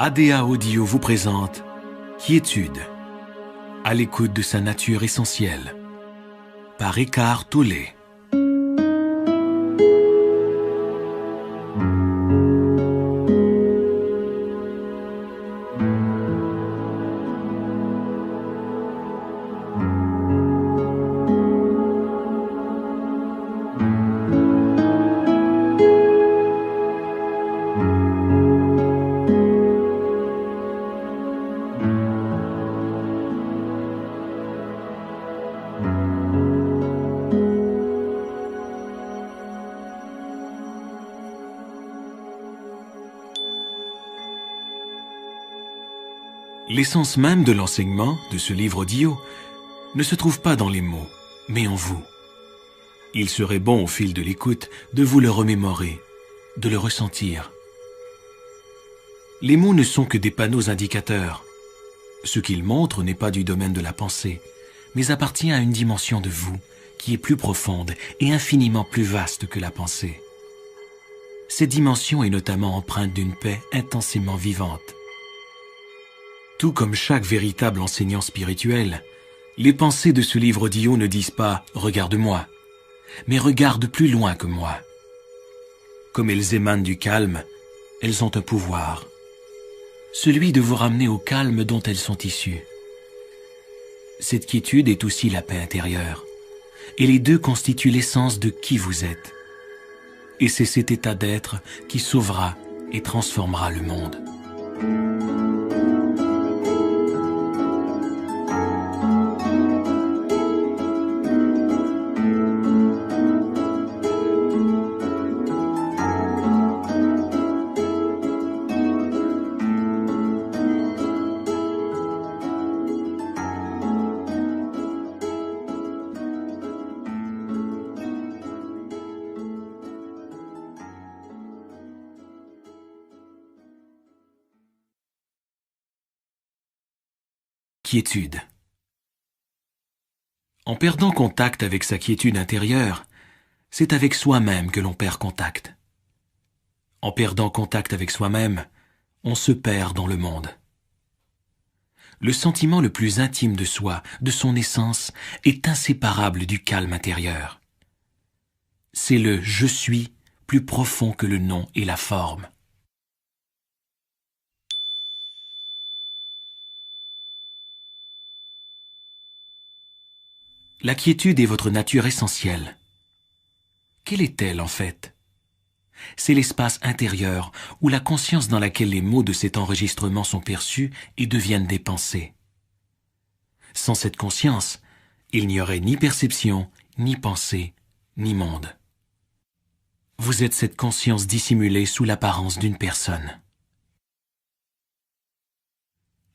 ADA Audio vous présente Quiétude, à l'écoute de sa nature essentielle, par Eckhart Tolle. L'essence même de l'enseignement de ce livre audio ne se trouve pas dans les mots, mais en vous. Il serait bon au fil de l'écoute de vous le remémorer, de le ressentir. Les mots ne sont que des panneaux indicateurs. Ce qu'ils montrent n'est pas du domaine de la pensée, mais appartient à une dimension de vous qui est plus profonde et infiniment plus vaste que la pensée. Cette dimension est notamment empreinte d'une paix intensément vivante. Tout comme chaque véritable enseignant spirituel, les pensées de ce livre audio ne disent pas « regarde-moi », mais « regarde plus loin que moi ». Comme elles émanent du calme, elles ont un pouvoir, celui de vous ramener au calme dont elles sont issues. Cette quiétude est aussi la paix intérieure, et les deux constituent l'essence de qui vous êtes. Et c'est cet état d'être qui sauvera et transformera le monde. Quiétude. En perdant contact avec sa quiétude intérieure, c'est avec soi-même que l'on perd contact. En perdant contact avec soi-même, on se perd dans le monde. Le sentiment le plus intime de soi, de son essence, est inséparable du calme intérieur. C'est le « je suis » plus profond que le nom et la forme. La quiétude est votre nature essentielle. Quelle est-elle en fait? C'est l'espace intérieur où la conscience dans laquelle les mots de cet enregistrement sont perçus et deviennent des pensées. Sans cette conscience, il n'y aurait ni perception, ni pensée, ni monde. Vous êtes cette conscience dissimulée sous l'apparence d'une personne.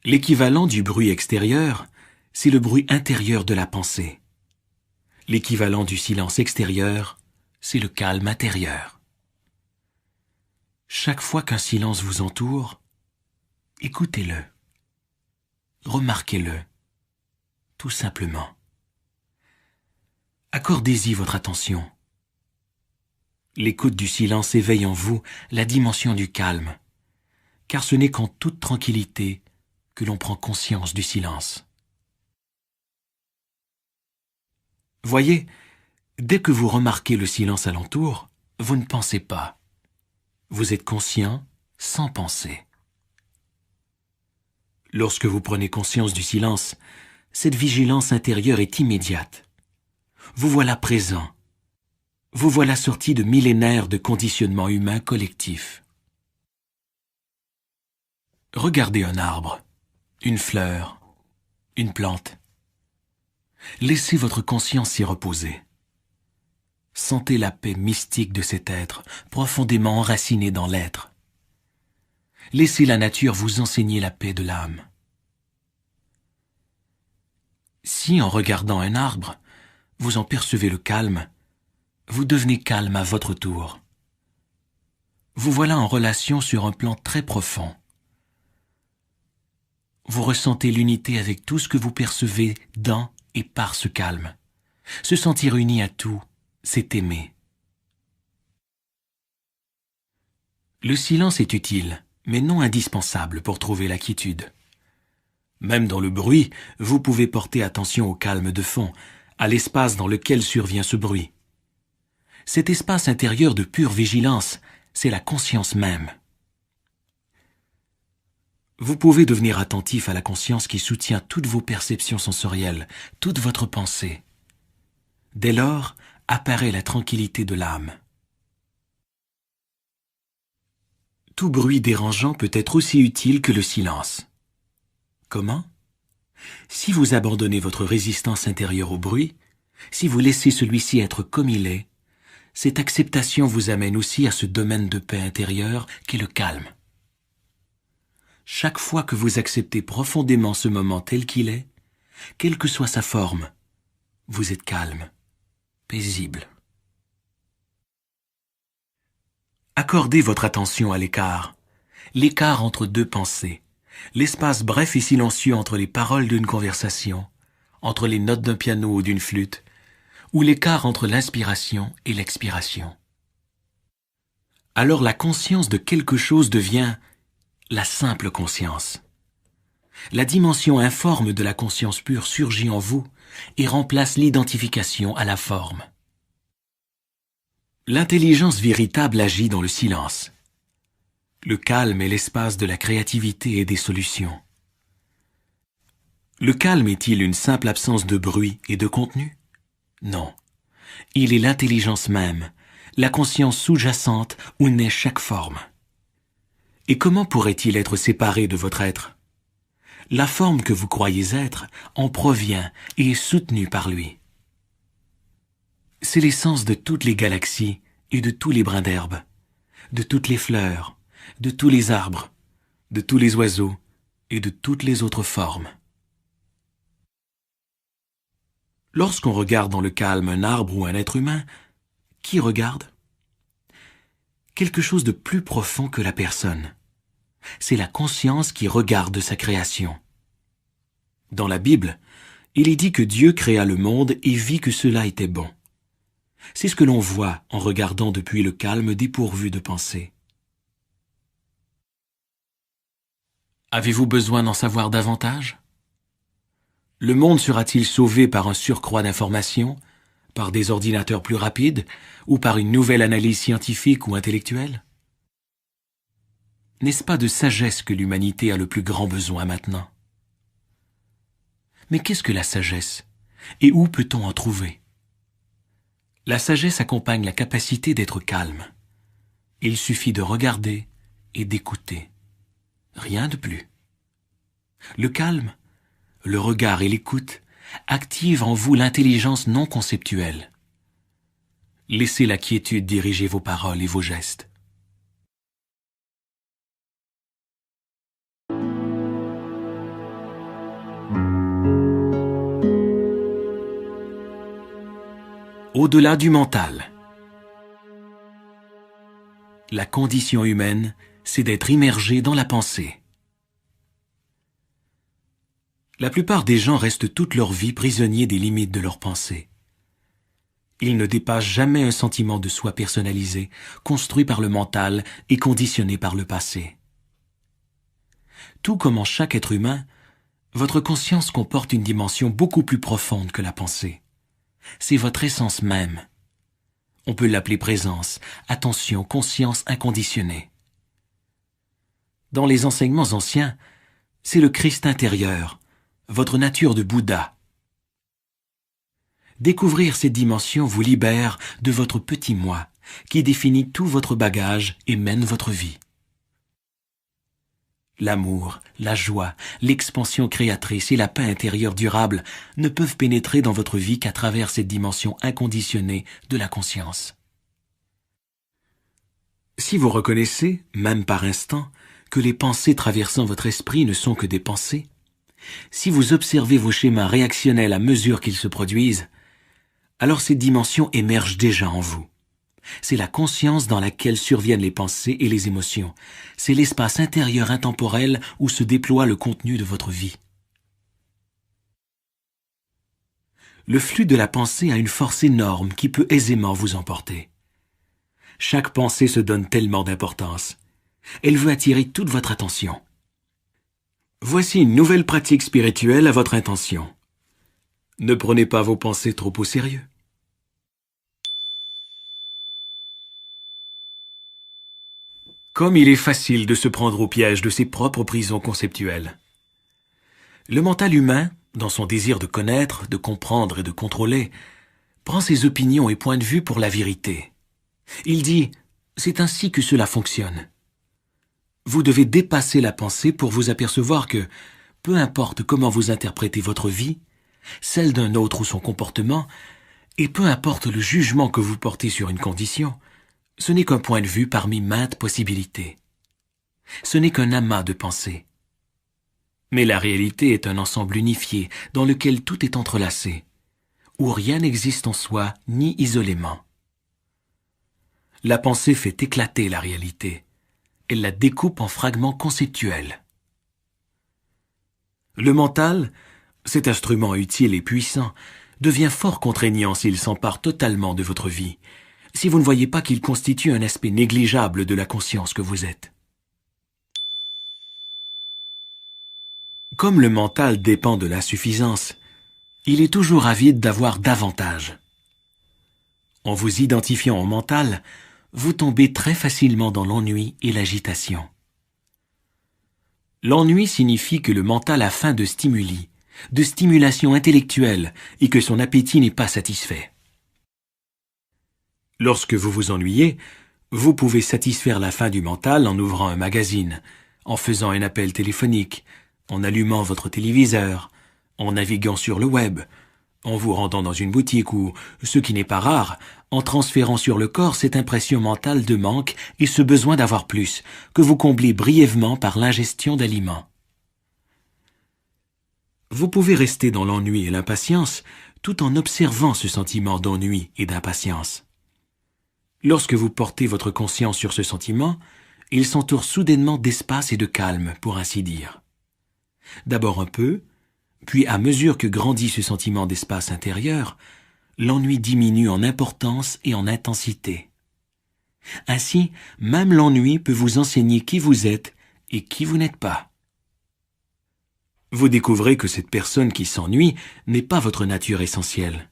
L'équivalent du bruit extérieur, c'est le bruit intérieur de la pensée. L'équivalent du silence extérieur, c'est le calme intérieur. Chaque fois qu'un silence vous entoure, écoutez-le, remarquez-le, tout simplement. Accordez-y votre attention. L'écoute du silence éveille en vous la dimension du calme, car ce n'est qu'en toute tranquillité que l'on prend conscience du silence. Voyez, dès que vous remarquez le silence alentour, vous ne pensez pas. Vous êtes conscient sans penser. Lorsque vous prenez conscience du silence, cette vigilance intérieure est immédiate. Vous voilà présent. Vous voilà sorti de millénaires de conditionnement humain collectif. Regardez un arbre, une fleur, une plante. Laissez votre conscience s'y reposer. Sentez la paix mystique de cet être, profondément enraciné dans l'être. Laissez la nature vous enseigner la paix de l'âme. Si, en regardant un arbre, vous en percevez le calme, vous devenez calme à votre tour. Vous voilà en relation sur un plan très profond. Vous ressentez l'unité avec tout ce que vous percevez dans et par ce calme. Se sentir uni à tout, c'est aimer. Le silence est utile, mais non indispensable pour trouver la quiétude. Même dans le bruit, vous pouvez porter attention au calme de fond, à l'espace dans lequel survient ce bruit. Cet espace intérieur de pure vigilance, c'est la conscience même. Vous pouvez devenir attentif à la conscience qui soutient toutes vos perceptions sensorielles, toute votre pensée. Dès lors, apparaît la tranquillité de l'âme. Tout bruit dérangeant peut être aussi utile que le silence. Comment? Si vous abandonnez votre résistance intérieure au bruit, si vous laissez celui-ci être comme il est, cette acceptation vous amène aussi à ce domaine de paix intérieure qu'est le calme. Chaque fois que vous acceptez profondément ce moment tel qu'il est, quelle que soit sa forme, vous êtes calme, paisible. Accordez votre attention à l'écart entre deux pensées, l'espace bref et silencieux entre les paroles d'une conversation, entre les notes d'un piano ou d'une flûte, ou l'écart entre l'inspiration et l'expiration. Alors la conscience de quelque chose devient la simple conscience. La dimension informe de la conscience pure surgit en vous et remplace l'identification à la forme. L'intelligence véritable agit dans le silence. Le calme est l'espace de la créativité et des solutions. Le calme est-il une simple absence de bruit et de contenu? Non. Il est l'intelligence même, la conscience sous-jacente où naît chaque forme. Et comment pourrait-il être séparé de votre être? La forme que vous croyez être en provient et est soutenue par lui. C'est l'essence de toutes les galaxies et de tous les brins d'herbe, de toutes les fleurs, de tous les arbres, de tous les oiseaux et de toutes les autres formes. Lorsqu'on regarde dans le calme un arbre ou un être humain, qui regarde? Quelque chose de plus profond que la personne. C'est la conscience qui regarde sa création. Dans la Bible, il est dit que Dieu créa le monde et vit que cela était bon. C'est ce que l'on voit en regardant depuis le calme dépourvu de pensée. Avez-vous besoin d'en savoir davantage? Le monde sera-t-il sauvé par un surcroît d'informations, par des ordinateurs plus rapides, ou par une nouvelle analyse scientifique ou intellectuelle? N'est-ce pas de sagesse que l'humanité a le plus grand besoin maintenant? Mais qu'est-ce que la sagesse? Et où peut-on en trouver? La sagesse accompagne la capacité d'être calme. Il suffit de regarder et d'écouter. Rien de plus. Le calme, le regard et l'écoute activent en vous l'intelligence non conceptuelle. Laissez la quiétude diriger vos paroles et vos gestes. Au-delà du mental. La condition humaine, c'est d'être immergé dans la pensée. La plupart des gens restent toute leur vie prisonniers des limites de leur pensée. Ils ne dépassent jamais un sentiment de soi personnalisé, construit par le mental et conditionné par le passé. Tout comme en chaque être humain, votre conscience comporte une dimension beaucoup plus profonde que la pensée. C'est votre essence même. On peut l'appeler présence, attention, conscience inconditionnée. Dans les enseignements anciens, c'est le Christ intérieur, votre nature de Bouddha. Découvrir cette dimension vous libère de votre petit moi, qui définit tout votre bagage et mène votre vie. L'amour, la joie, l'expansion créatrice et la paix intérieure durable ne peuvent pénétrer dans votre vie qu'à travers cette dimension inconditionnée de la conscience. Si vous reconnaissez, même par instant, que les pensées traversant votre esprit ne sont que des pensées, si vous observez vos schémas réactionnels à mesure qu'ils se produisent, alors cette dimension émerge déjà en vous. C'est la conscience dans laquelle surviennent les pensées et les émotions. C'est l'espace intérieur intemporel où se déploie le contenu de votre vie. Le flux de la pensée a une force énorme qui peut aisément vous emporter. Chaque pensée se donne tellement d'importance. Elle veut attirer toute votre attention. Voici une nouvelle pratique spirituelle à votre intention. Ne prenez pas vos pensées trop au sérieux. Comme il est facile de se prendre au piège de ses propres prisons conceptuelles. Le mental humain, dans son désir de connaître, de comprendre et de contrôler, prend ses opinions et points de vue pour la vérité. Il dit « c'est ainsi que cela fonctionne ». Vous devez dépasser la pensée pour vous apercevoir que, peu importe comment vous interprétez votre vie, celle d'un autre ou son comportement, et peu importe le jugement que vous portez sur une condition, ce n'est qu'un point de vue parmi maintes possibilités. Ce n'est qu'un amas de pensées. Mais la réalité est un ensemble unifié dans lequel tout est entrelacé, où rien n'existe en soi ni isolément. La pensée fait éclater la réalité. Elle la découpe en fragments conceptuels. Le mental, cet instrument utile et puissant, devient fort contraignant s'il s'empare totalement de votre vie, si vous ne voyez pas qu'il constitue un aspect négligeable de la conscience que vous êtes. Comme le mental dépend de l'insuffisance, il est toujours avide d'avoir davantage. En vous identifiant au mental, vous tombez très facilement dans l'ennui et l'agitation. L'ennui signifie que le mental a faim de stimuli, de stimulation intellectuelle et que son appétit n'est pas satisfait. Lorsque vous vous ennuyez, vous pouvez satisfaire la faim du mental en ouvrant un magazine, en faisant un appel téléphonique, en allumant votre téléviseur, en naviguant sur le web, en vous rendant dans une boutique ou, ce qui n'est pas rare, en transférant sur le corps cette impression mentale de manque et ce besoin d'avoir plus, que vous comblez brièvement par l'ingestion d'aliments. Vous pouvez rester dans l'ennui et l'impatience tout en observant ce sentiment d'ennui et d'impatience. Lorsque vous portez votre conscience sur ce sentiment, il s'entoure soudainement d'espace et de calme, pour ainsi dire. D'abord un peu, puis à mesure que grandit ce sentiment d'espace intérieur, l'ennui diminue en importance et en intensité. Ainsi, même l'ennui peut vous enseigner qui vous êtes et qui vous n'êtes pas. Vous découvrez que cette personne qui s'ennuie n'est pas votre nature essentielle.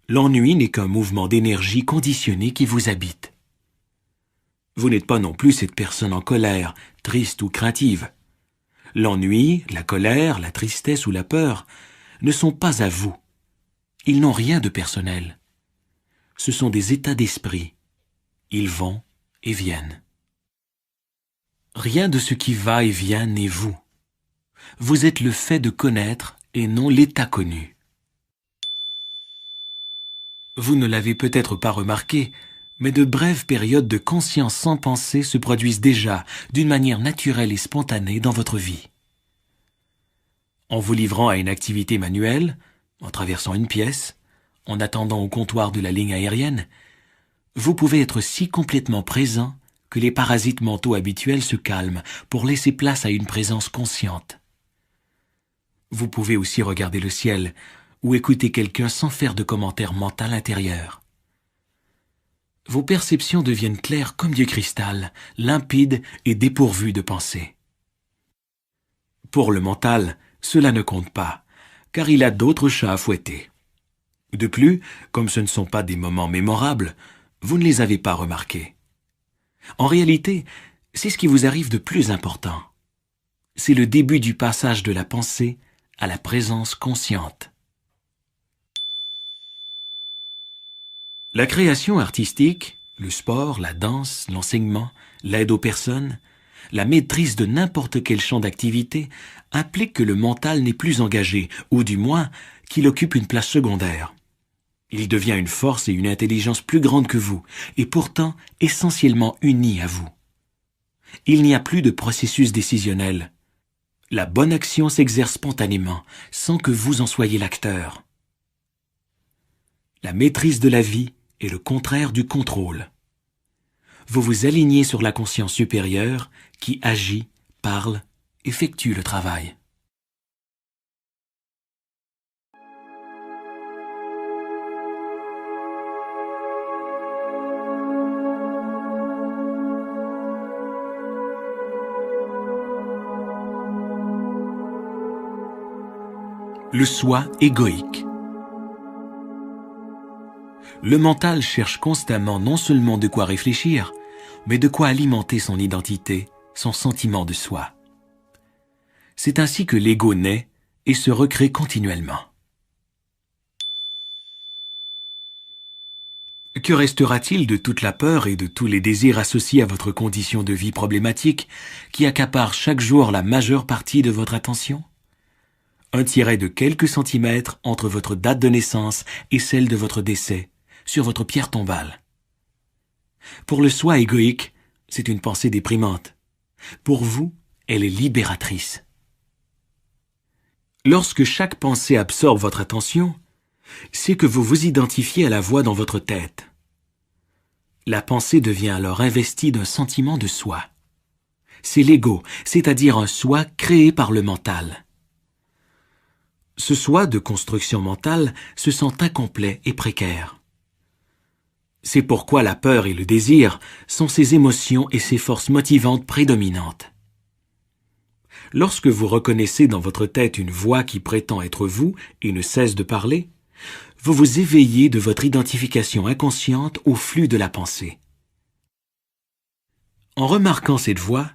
L'ennui n'est qu'un mouvement d'énergie conditionné qui vous habite. Vous n'êtes pas non plus cette personne en colère, triste ou craintive. L'ennui, la colère, la tristesse ou la peur ne sont pas à vous. Ils n'ont rien de personnel. Ce sont des états d'esprit. Ils vont et viennent. Rien de ce qui va et vient n'est vous. Vous êtes le fait de connaître et non l'état connu. Vous ne l'avez peut-être pas remarqué, mais de brèves périodes de conscience sans pensée se produisent déjà d'une manière naturelle et spontanée dans votre vie. En vous livrant à une activité manuelle, en traversant une pièce, en attendant au comptoir de la ligne aérienne, vous pouvez être si complètement présent que les parasites mentaux habituels se calment pour laisser place à une présence consciente. Vous pouvez aussi regarder le ciel ou écouter quelqu'un sans faire de commentaire mental intérieur. Vos perceptions deviennent claires comme du cristal, limpides et dépourvues de pensée. Pour le mental, cela ne compte pas, car il a d'autres chats à fouetter. De plus, comme ce ne sont pas des moments mémorables, vous ne les avez pas remarqués. En réalité, c'est ce qui vous arrive de plus important. C'est le début du passage de la pensée à la présence consciente. La création artistique, le sport, la danse, l'enseignement, l'aide aux personnes, la maîtrise de n'importe quel champ d'activité implique que le mental n'est plus engagé, ou du moins qu'il occupe une place secondaire. Il devient une force et une intelligence plus grandes que vous, et pourtant essentiellement unis à vous. Il n'y a plus de processus décisionnel. La bonne action s'exerce spontanément, sans que vous en soyez l'acteur. La maîtrise de la vie est le contraire du contrôle. Vous vous alignez sur la conscience supérieure qui agit, parle, effectue le travail. Le soi égoïque. Le mental cherche constamment non seulement de quoi réfléchir, mais de quoi alimenter son identité, son sentiment de soi. C'est ainsi que l'ego naît et se recrée continuellement. Que restera-t-il de toute la peur et de tous les désirs associés à votre condition de vie problématique qui accaparent chaque jour la majeure partie de votre attention ? Un tiret de quelques centimètres entre votre date de naissance et celle de votre décès, sur votre pierre tombale. Pour le soi égoïque, c'est une pensée déprimante. Pour vous, elle est libératrice. Lorsque chaque pensée absorbe votre attention, c'est que vous vous identifiez à la voix dans votre tête. La pensée devient alors investie d'un sentiment de soi. C'est l'ego, c'est-à-dire un soi créé par le mental. Ce soi de construction mentale se sent incomplet et précaire. C'est pourquoi la peur et le désir sont ces émotions et ces forces motivantes prédominantes. Lorsque vous reconnaissez dans votre tête une voix qui prétend être vous et ne cesse de parler, vous vous éveillez de votre identification inconsciente au flux de la pensée. En remarquant cette voix,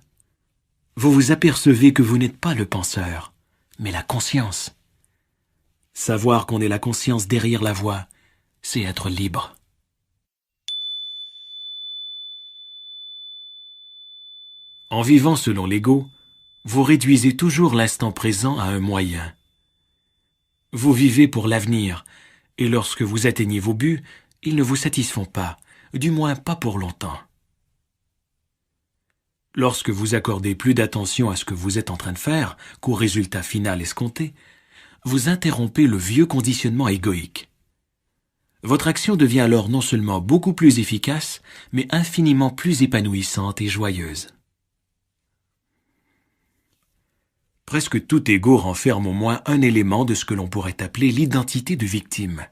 vous vous apercevez que vous n'êtes pas le penseur, mais la conscience. Savoir qu'on est la conscience derrière la voix, c'est être libre. En vivant selon l'ego, vous réduisez toujours l'instant présent à un moyen. Vous vivez pour l'avenir, et lorsque vous atteignez vos buts, ils ne vous satisfont pas, du moins pas pour longtemps. Lorsque vous accordez plus d'attention à ce que vous êtes en train de faire qu'au résultat final escompté, vous interrompez le vieux conditionnement égoïque. Votre action devient alors non seulement beaucoup plus efficace, mais infiniment plus épanouissante et joyeuse. Presque tout ego renferme au moins un élément de ce que l'on pourrait appeler l'identité de victime.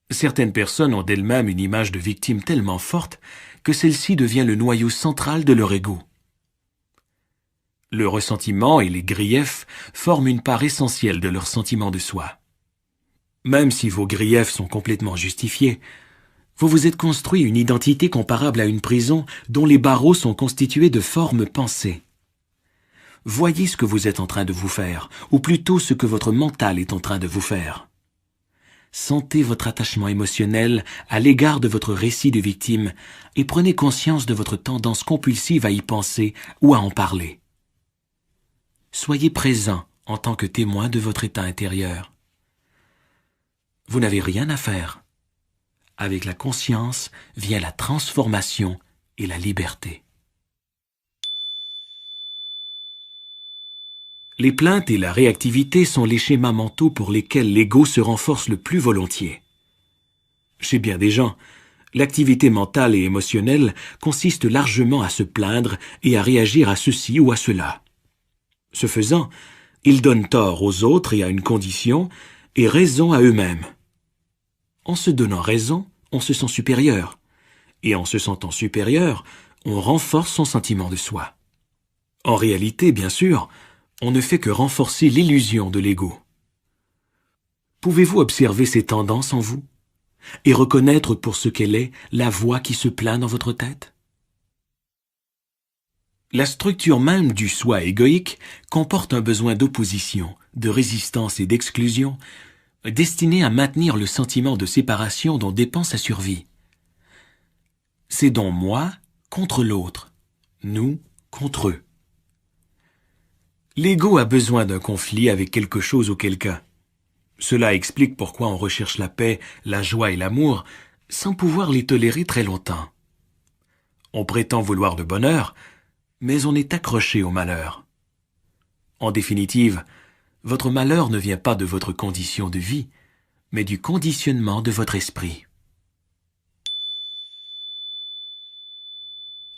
Certaines personnes ont d'elles-mêmes une image de victime tellement forte que celle-ci devient le noyau central de leur ego. Le ressentiment et les griefs forment une part essentielle de leur sentiment de soi. Même si vos griefs sont complètement justifiés, vous vous êtes construit une identité comparable à une prison dont les barreaux sont constitués de formes pensées. Voyez ce que vous êtes en train de vous faire, ou plutôt ce que votre mental est en train de vous faire. Sentez votre attachement émotionnel à l'égard de votre récit de victime et prenez conscience de votre tendance compulsive à y penser ou à en parler. Soyez présent en tant que témoin de votre état intérieur. Vous n'avez rien à faire. Avec la conscience vient la transformation et la liberté. Les plaintes et la réactivité sont les schémas mentaux pour lesquels l'ego se renforce le plus volontiers. Chez bien des gens, l'activité mentale et émotionnelle consiste largement à se plaindre et à réagir à ceci ou à cela. Ce faisant, ils donnent tort aux autres et à une condition, et raison à eux-mêmes. En se donnant raison, on se sent supérieur, et en se sentant supérieur, on renforce son sentiment de soi. En réalité, bien sûr, on ne fait que renforcer l'illusion de l'ego. Pouvez-vous observer ces tendances en vous et reconnaître pour ce qu'elle est la voix qui se plaint dans votre tête? La structure même du soi égoïque comporte un besoin d'opposition, de résistance et d'exclusion, destiné à maintenir le sentiment de séparation dont dépend sa survie. C'est donc moi contre l'autre, nous contre eux. L'ego a besoin d'un conflit avec quelque chose ou quelqu'un. Cela explique pourquoi on recherche la paix, la joie et l'amour sans pouvoir les tolérer très longtemps. On prétend vouloir le bonheur, mais on est accroché au malheur. En définitive, votre malheur ne vient pas de votre condition de vie, mais du conditionnement de votre esprit.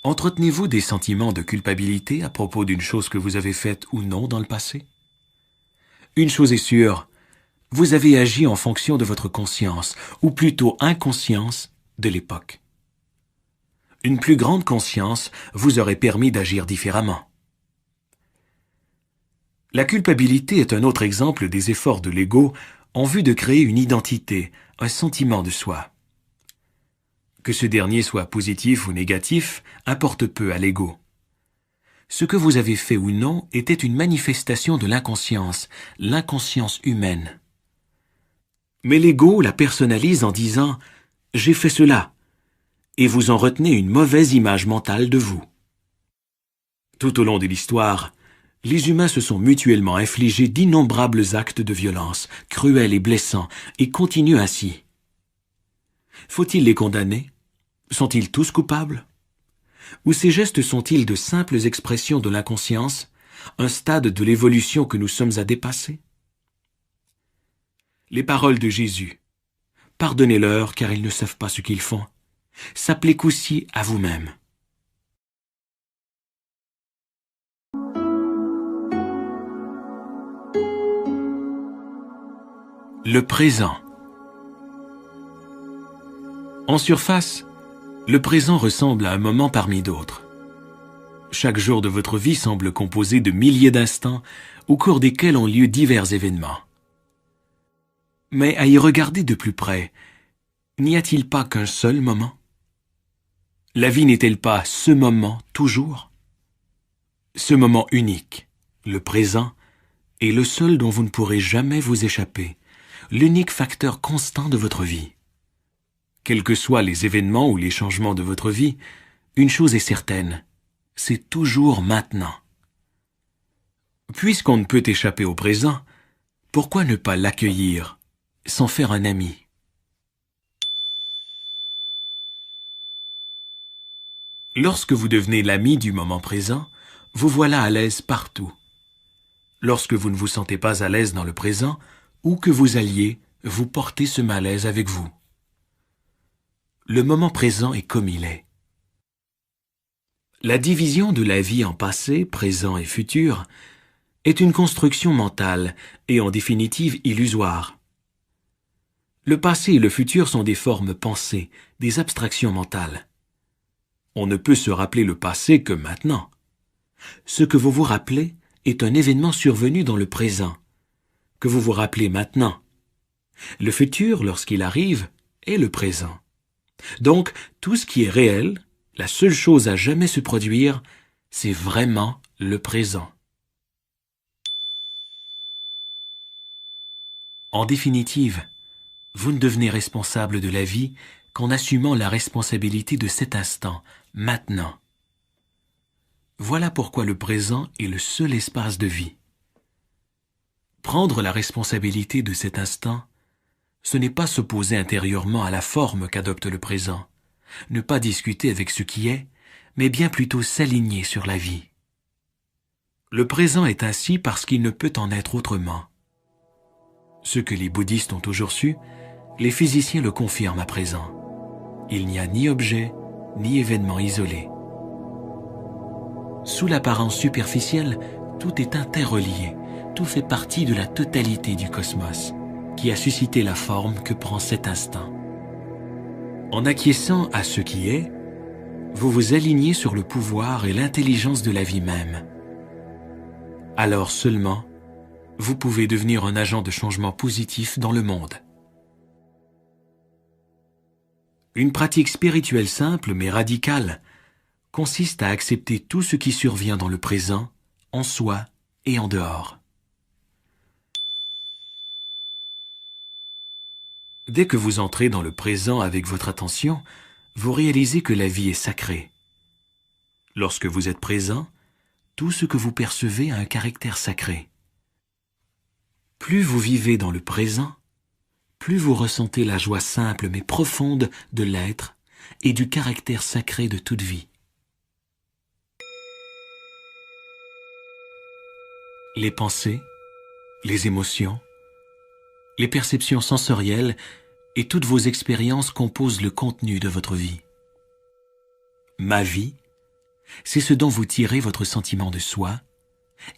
Entretenez-vous des sentiments de culpabilité à propos d'une chose que vous avez faite ou non dans le passé? Une chose est sûre, vous avez agi en fonction de votre conscience, ou plutôt inconscience, de l'époque. Une plus grande conscience vous aurait permis d'agir différemment. La culpabilité est un autre exemple des efforts de l'ego en vue de créer une identité, un sentiment de soi. Que ce dernier soit positif ou négatif importe peu à l'ego. Ce que vous avez fait ou non était une manifestation de l'inconscience humaine. Mais l'ego la personnalise en disant « j'ai fait cela » et vous en retenez une mauvaise image mentale de vous. Tout au long de l'histoire, les humains se sont mutuellement infligés d'innombrables actes de violence, cruels et blessants, et continuent ainsi. Faut-il les condamner? Sont-ils tous coupables? Ou ces gestes sont-ils de simples expressions de l'inconscience, un stade de l'évolution que nous sommes à dépasser? Les paroles de Jésus « Pardonnez-leur car ils ne savent pas ce qu'ils font » s'appliquent aussi à vous-même. Le présent. En surface, le présent ressemble à un moment parmi d'autres. Chaque jour de votre vie semble composé de milliers d'instants au cours desquels ont lieu divers événements. Mais à y regarder de plus près, n'y a-t-il pas qu'un seul moment? La vie n'est-elle pas ce moment toujours? Ce moment unique, le présent, est le seul dont vous ne pourrez jamais vous échapper, l'unique facteur constant de votre vie. Quels que soient les événements ou les changements de votre vie, une chose est certaine, c'est toujours maintenant. Puisqu'on ne peut échapper au présent, pourquoi ne pas l'accueillir, s'en faire un ami? Lorsque vous devenez l'ami du moment présent, vous voilà à l'aise partout. Lorsque vous ne vous sentez pas à l'aise dans le présent, où que vous alliez, vous portez ce malaise avec vous. Le moment présent est comme il est. La division de la vie en passé, présent et futur est une construction mentale et en définitive illusoire. Le passé et le futur sont des formes pensées, des abstractions mentales. On ne peut se rappeler le passé que maintenant. Ce que vous vous rappelez est un événement survenu dans le présent, que vous vous rappelez maintenant. Le futur, lorsqu'il arrive, est le présent. Donc, tout ce qui est réel, la seule chose à jamais se produire, c'est vraiment le présent. En définitive, vous ne devenez responsable de la vie qu'en assumant la responsabilité de cet instant, maintenant. Voilà pourquoi le présent est le seul espace de vie. Prendre la responsabilité de cet instant, ce n'est pas s'opposer intérieurement à la forme qu'adopte le présent, ne pas discuter avec ce qui est, mais bien plutôt s'aligner sur la vie. Le présent est ainsi parce qu'il ne peut en être autrement. Ce que les bouddhistes ont toujours su, les physiciens le confirment à présent. Il n'y a ni objet, ni événement isolé. Sous l'apparence superficielle, tout est interrelié, tout fait partie de la totalité du cosmos, qui a suscité la forme que prend cet instant. En acquiesçant à ce qui est, vous vous alignez sur le pouvoir et l'intelligence de la vie même. Alors seulement, vous pouvez devenir un agent de changement positif dans le monde. Une pratique spirituelle simple mais radicale consiste à accepter tout ce qui survient dans le présent, en soi et en dehors. Dès que vous entrez dans le présent avec votre attention, vous réalisez que la vie est sacrée. Lorsque vous êtes présent, tout ce que vous percevez a un caractère sacré. Plus vous vivez dans le présent, plus vous ressentez la joie simple mais profonde de l'être et du caractère sacré de toute vie. Les pensées, les émotions, les perceptions sensorielles et toutes vos expériences composent le contenu de votre vie. Ma vie, c'est ce dont vous tirez votre sentiment de soi,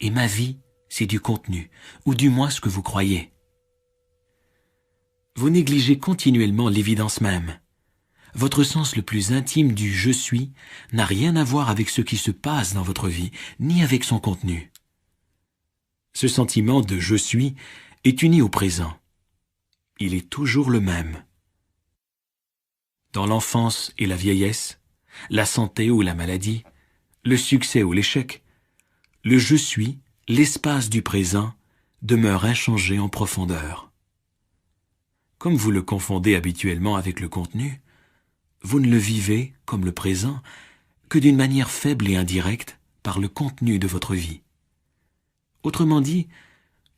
et ma vie, c'est du contenu, ou du moins ce que vous croyez. Vous négligez continuellement l'évidence même. Votre sens le plus intime du « je suis » n'a rien à voir avec ce qui se passe dans votre vie, ni avec son contenu. Ce sentiment de « je suis » est uni au présent. Il est toujours le même. Dans l'enfance et la vieillesse, la santé ou la maladie, le succès ou l'échec, le « je suis », l'espace du présent, demeure inchangé en profondeur. Comme vous le confondez habituellement avec le contenu, vous ne le vivez, comme le présent, que d'une manière faible et indirecte par le contenu de votre vie. Autrement dit,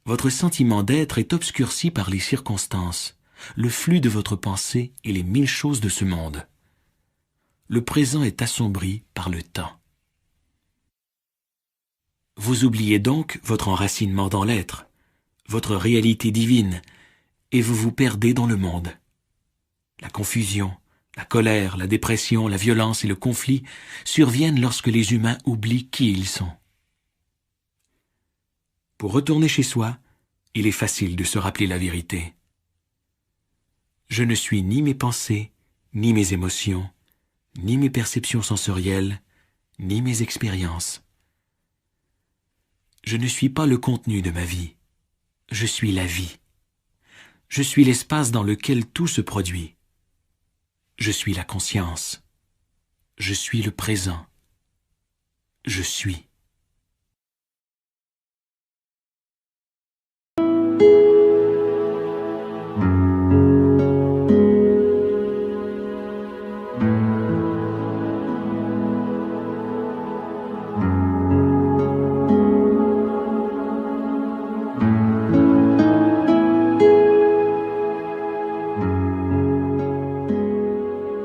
votre sentiment d'être est obscurci par les circonstances, le flux de votre pensée et les 1000 choses de ce monde. Le présent est assombri par le temps. Vous oubliez donc votre enracinement dans l'être, votre réalité divine, et vous vous perdez dans le monde. La confusion, la colère, la dépression, la violence et le conflit surviennent lorsque les humains oublient qui ils sont. Pour retourner chez soi, il est facile de se rappeler la vérité. Je ne suis ni mes pensées, ni mes émotions, ni mes perceptions sensorielles, ni mes expériences. Je ne suis pas le contenu de ma vie. Je suis la vie. Je suis l'espace dans lequel tout se produit. Je suis la conscience. Je suis le présent. Je suis.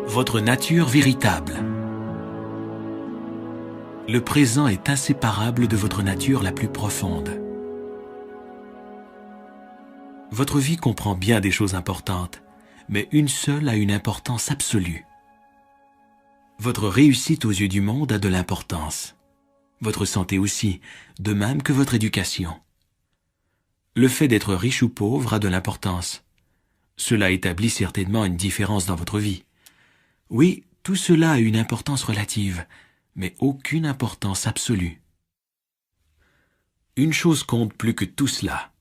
Votre nature véritable. Le présent est inséparable de votre nature la plus profonde. Votre vie comprend bien des choses importantes, mais une seule a une importance absolue. Votre réussite aux yeux du monde a de l'importance. Votre santé aussi, de même que votre éducation. Le fait d'être riche ou pauvre a de l'importance. Cela établit certainement une différence dans votre vie. Oui, tout cela a une importance relative, mais aucune importance absolue. Une chose compte plus que tout cela.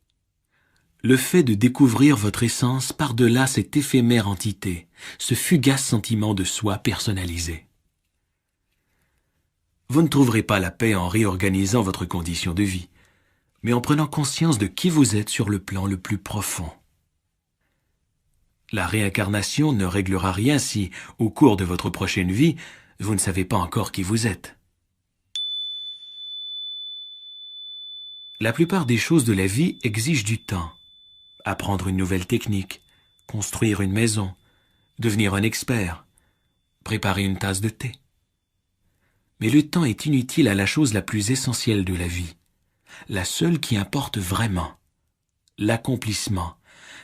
Le fait de découvrir votre essence par-delà cette éphémère entité, ce fugace sentiment de soi personnalisé. Vous ne trouverez pas la paix en réorganisant votre condition de vie, mais en prenant conscience de qui vous êtes sur le plan le plus profond. La réincarnation ne réglera rien si, au cours de votre prochaine vie, vous ne savez pas encore qui vous êtes. La plupart des choses de la vie exigent du temps. Apprendre une nouvelle technique, construire une maison, devenir un expert, préparer une tasse de thé. Mais le temps est inutile à la chose la plus essentielle de la vie, la seule qui importe vraiment, l'accomplissement,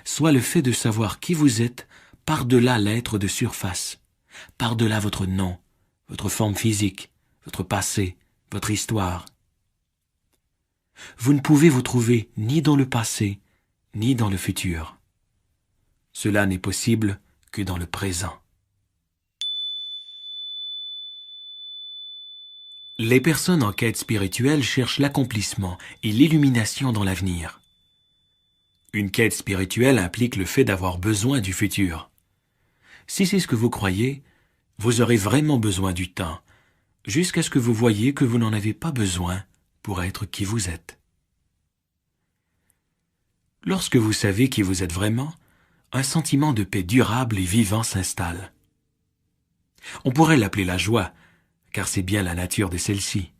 soit le fait de savoir qui vous êtes par-delà l'être de surface, par-delà votre nom, votre forme physique, votre passé, votre histoire. Vous ne pouvez vous trouver ni dans le passé, ni dans le futur. Cela n'est possible que dans le présent. Les personnes en quête spirituelle cherchent l'accomplissement et l'illumination dans l'avenir. Une quête spirituelle implique le fait d'avoir besoin du futur. Si c'est ce que vous croyez, vous aurez vraiment besoin du temps, jusqu'à ce que vous voyiez que vous n'en avez pas besoin pour être qui vous êtes. Lorsque vous savez qui vous êtes vraiment, un sentiment de paix durable et vivant s'installe. On pourrait l'appeler la joie, car c'est bien la nature de celle-ci,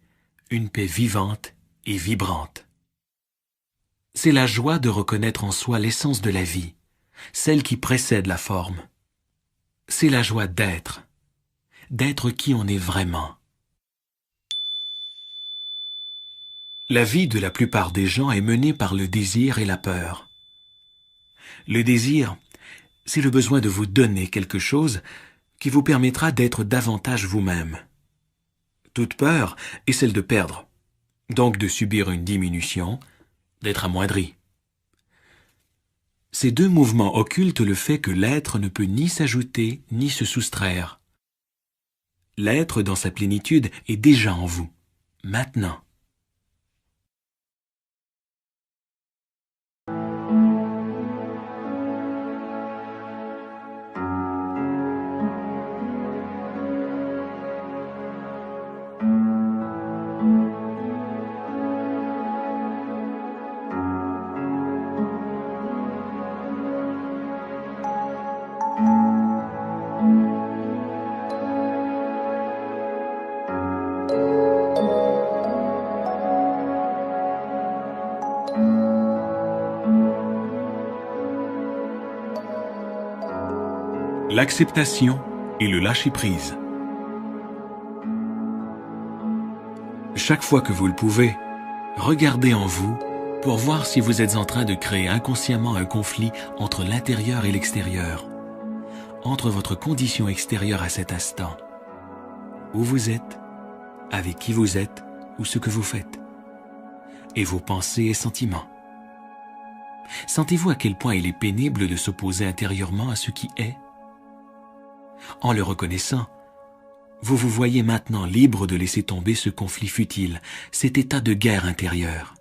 une paix vivante et vibrante. C'est la joie de reconnaître en soi l'essence de la vie, celle qui précède la forme. C'est la joie d'être qui on est vraiment. La vie de la plupart des gens est menée par le désir et la peur. Le désir, c'est le besoin de vous donner quelque chose qui vous permettra d'être davantage vous-même. Toute peur est celle de perdre, donc de subir une diminution, d'être amoindri. Ces deux mouvements occultent le fait que l'être ne peut ni s'ajouter ni se soustraire. L'être dans sa plénitude est déjà en vous, maintenant. L'acceptation et le lâcher-prise. Chaque fois que vous le pouvez, regardez en vous pour voir si vous êtes en train de créer inconsciemment un conflit entre l'intérieur et l'extérieur, entre votre condition extérieure à cet instant, où vous êtes, avec qui vous êtes ou ce que vous faites, et vos pensées et sentiments. Sentez-vous à quel point il est pénible de s'opposer intérieurement à ce qui est? En le reconnaissant, vous vous voyez maintenant libre de laisser tomber ce conflit futile, cet état de guerre intérieure.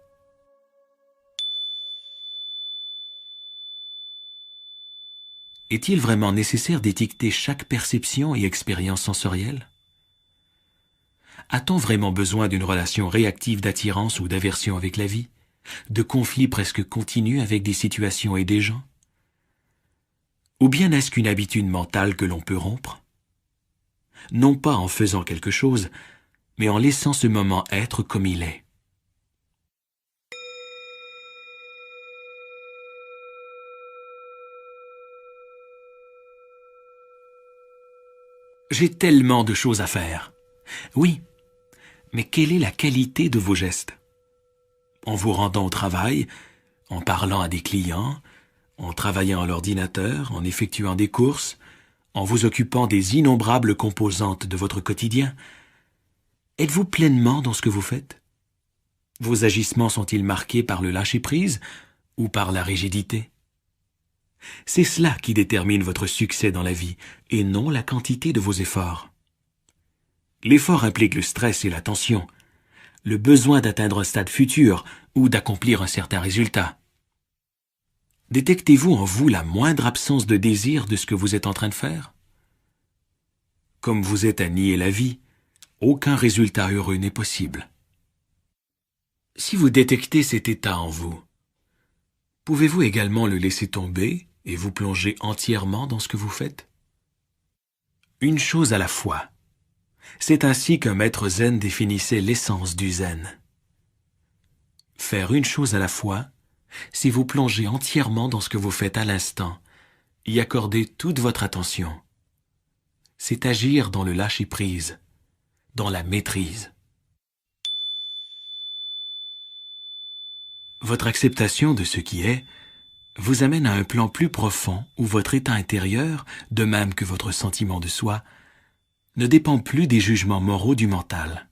Est-il vraiment nécessaire d'étiqueter chaque perception et expérience sensorielle? A-t-on vraiment besoin d'une relation réactive d'attirance ou d'aversion avec la vie, de conflits presque continus avec des situations et des gens? Ou bien est-ce qu'une habitude mentale que l'on peut rompre? Non pas en faisant quelque chose, mais en laissant ce moment être comme il est. J'ai tellement de choses à faire. Oui, mais quelle est la qualité de vos gestes? En vous rendant au travail, en parlant à des clients, en travaillant à l'ordinateur, en effectuant des courses, en vous occupant des innombrables composantes de votre quotidien, êtes-vous pleinement dans ce que vous faites? Vos agissements sont-ils marqués par le lâcher-prise ou par la rigidité? C'est cela qui détermine votre succès dans la vie, et non la quantité de vos efforts. L'effort implique le stress et la tension, le besoin d'atteindre un stade futur ou d'accomplir un certain résultat. Détectez-vous en vous la moindre absence de désir de ce que vous êtes en train de faire? Comme vous êtes à nier la vie, aucun résultat heureux n'est possible. Si vous détectez cet état en vous, pouvez-vous également le laisser tomber et vous plonger entièrement dans ce que vous faites? Une chose à la fois. C'est ainsi qu'un maître zen définissait l'essence du zen. Faire une chose à la fois, c'est vous plonger entièrement dans ce que vous faites à l'instant, y accorder toute votre attention. C'est agir dans le lâcher-prise, dans la maîtrise. Votre acceptation de ce qui est vous amène à un plan plus profond où votre état intérieur, de même que votre sentiment de soi, ne dépend plus des jugements moraux du mental.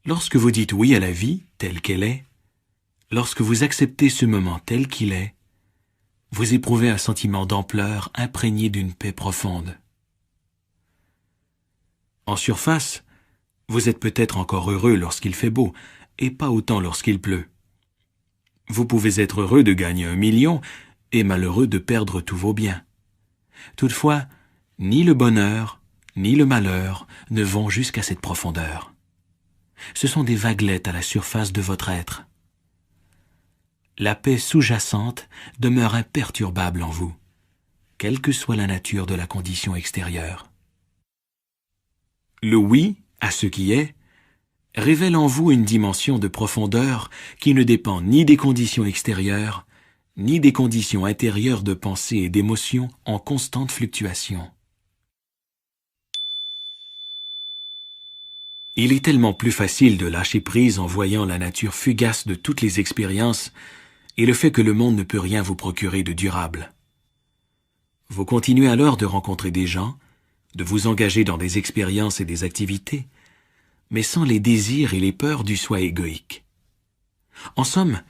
Lorsque vous dites oui à la vie telle qu'elle est, lorsque vous acceptez ce moment tel qu'il est, vous éprouvez un sentiment d'ampleur imprégné d'une paix profonde. En surface, vous êtes peut-être encore heureux lorsqu'il fait beau, et pas autant lorsqu'il pleut. Vous pouvez être heureux de gagner 1 million et malheureux de perdre tous vos biens. Toutefois, ni le bonheur, ni le malheur ne vont jusqu'à cette profondeur. Ce sont des vaguelettes à la surface de votre être. La paix sous-jacente demeure imperturbable en vous, quelle que soit la nature de la condition extérieure. Le oui à ce qui est révèle en vous une dimension de profondeur qui ne dépend ni des conditions extérieures, ni des conditions intérieures de pensée et d'émotion en constante fluctuation. Il est tellement plus facile de lâcher prise en voyant la nature fugace de toutes les expériences et le fait que le monde ne peut rien vous procurer de durable. Vous continuez alors de rencontrer des gens, de vous engager dans des expériences et des activités, mais sans les désirs et les peurs du soi égoïque. En somme,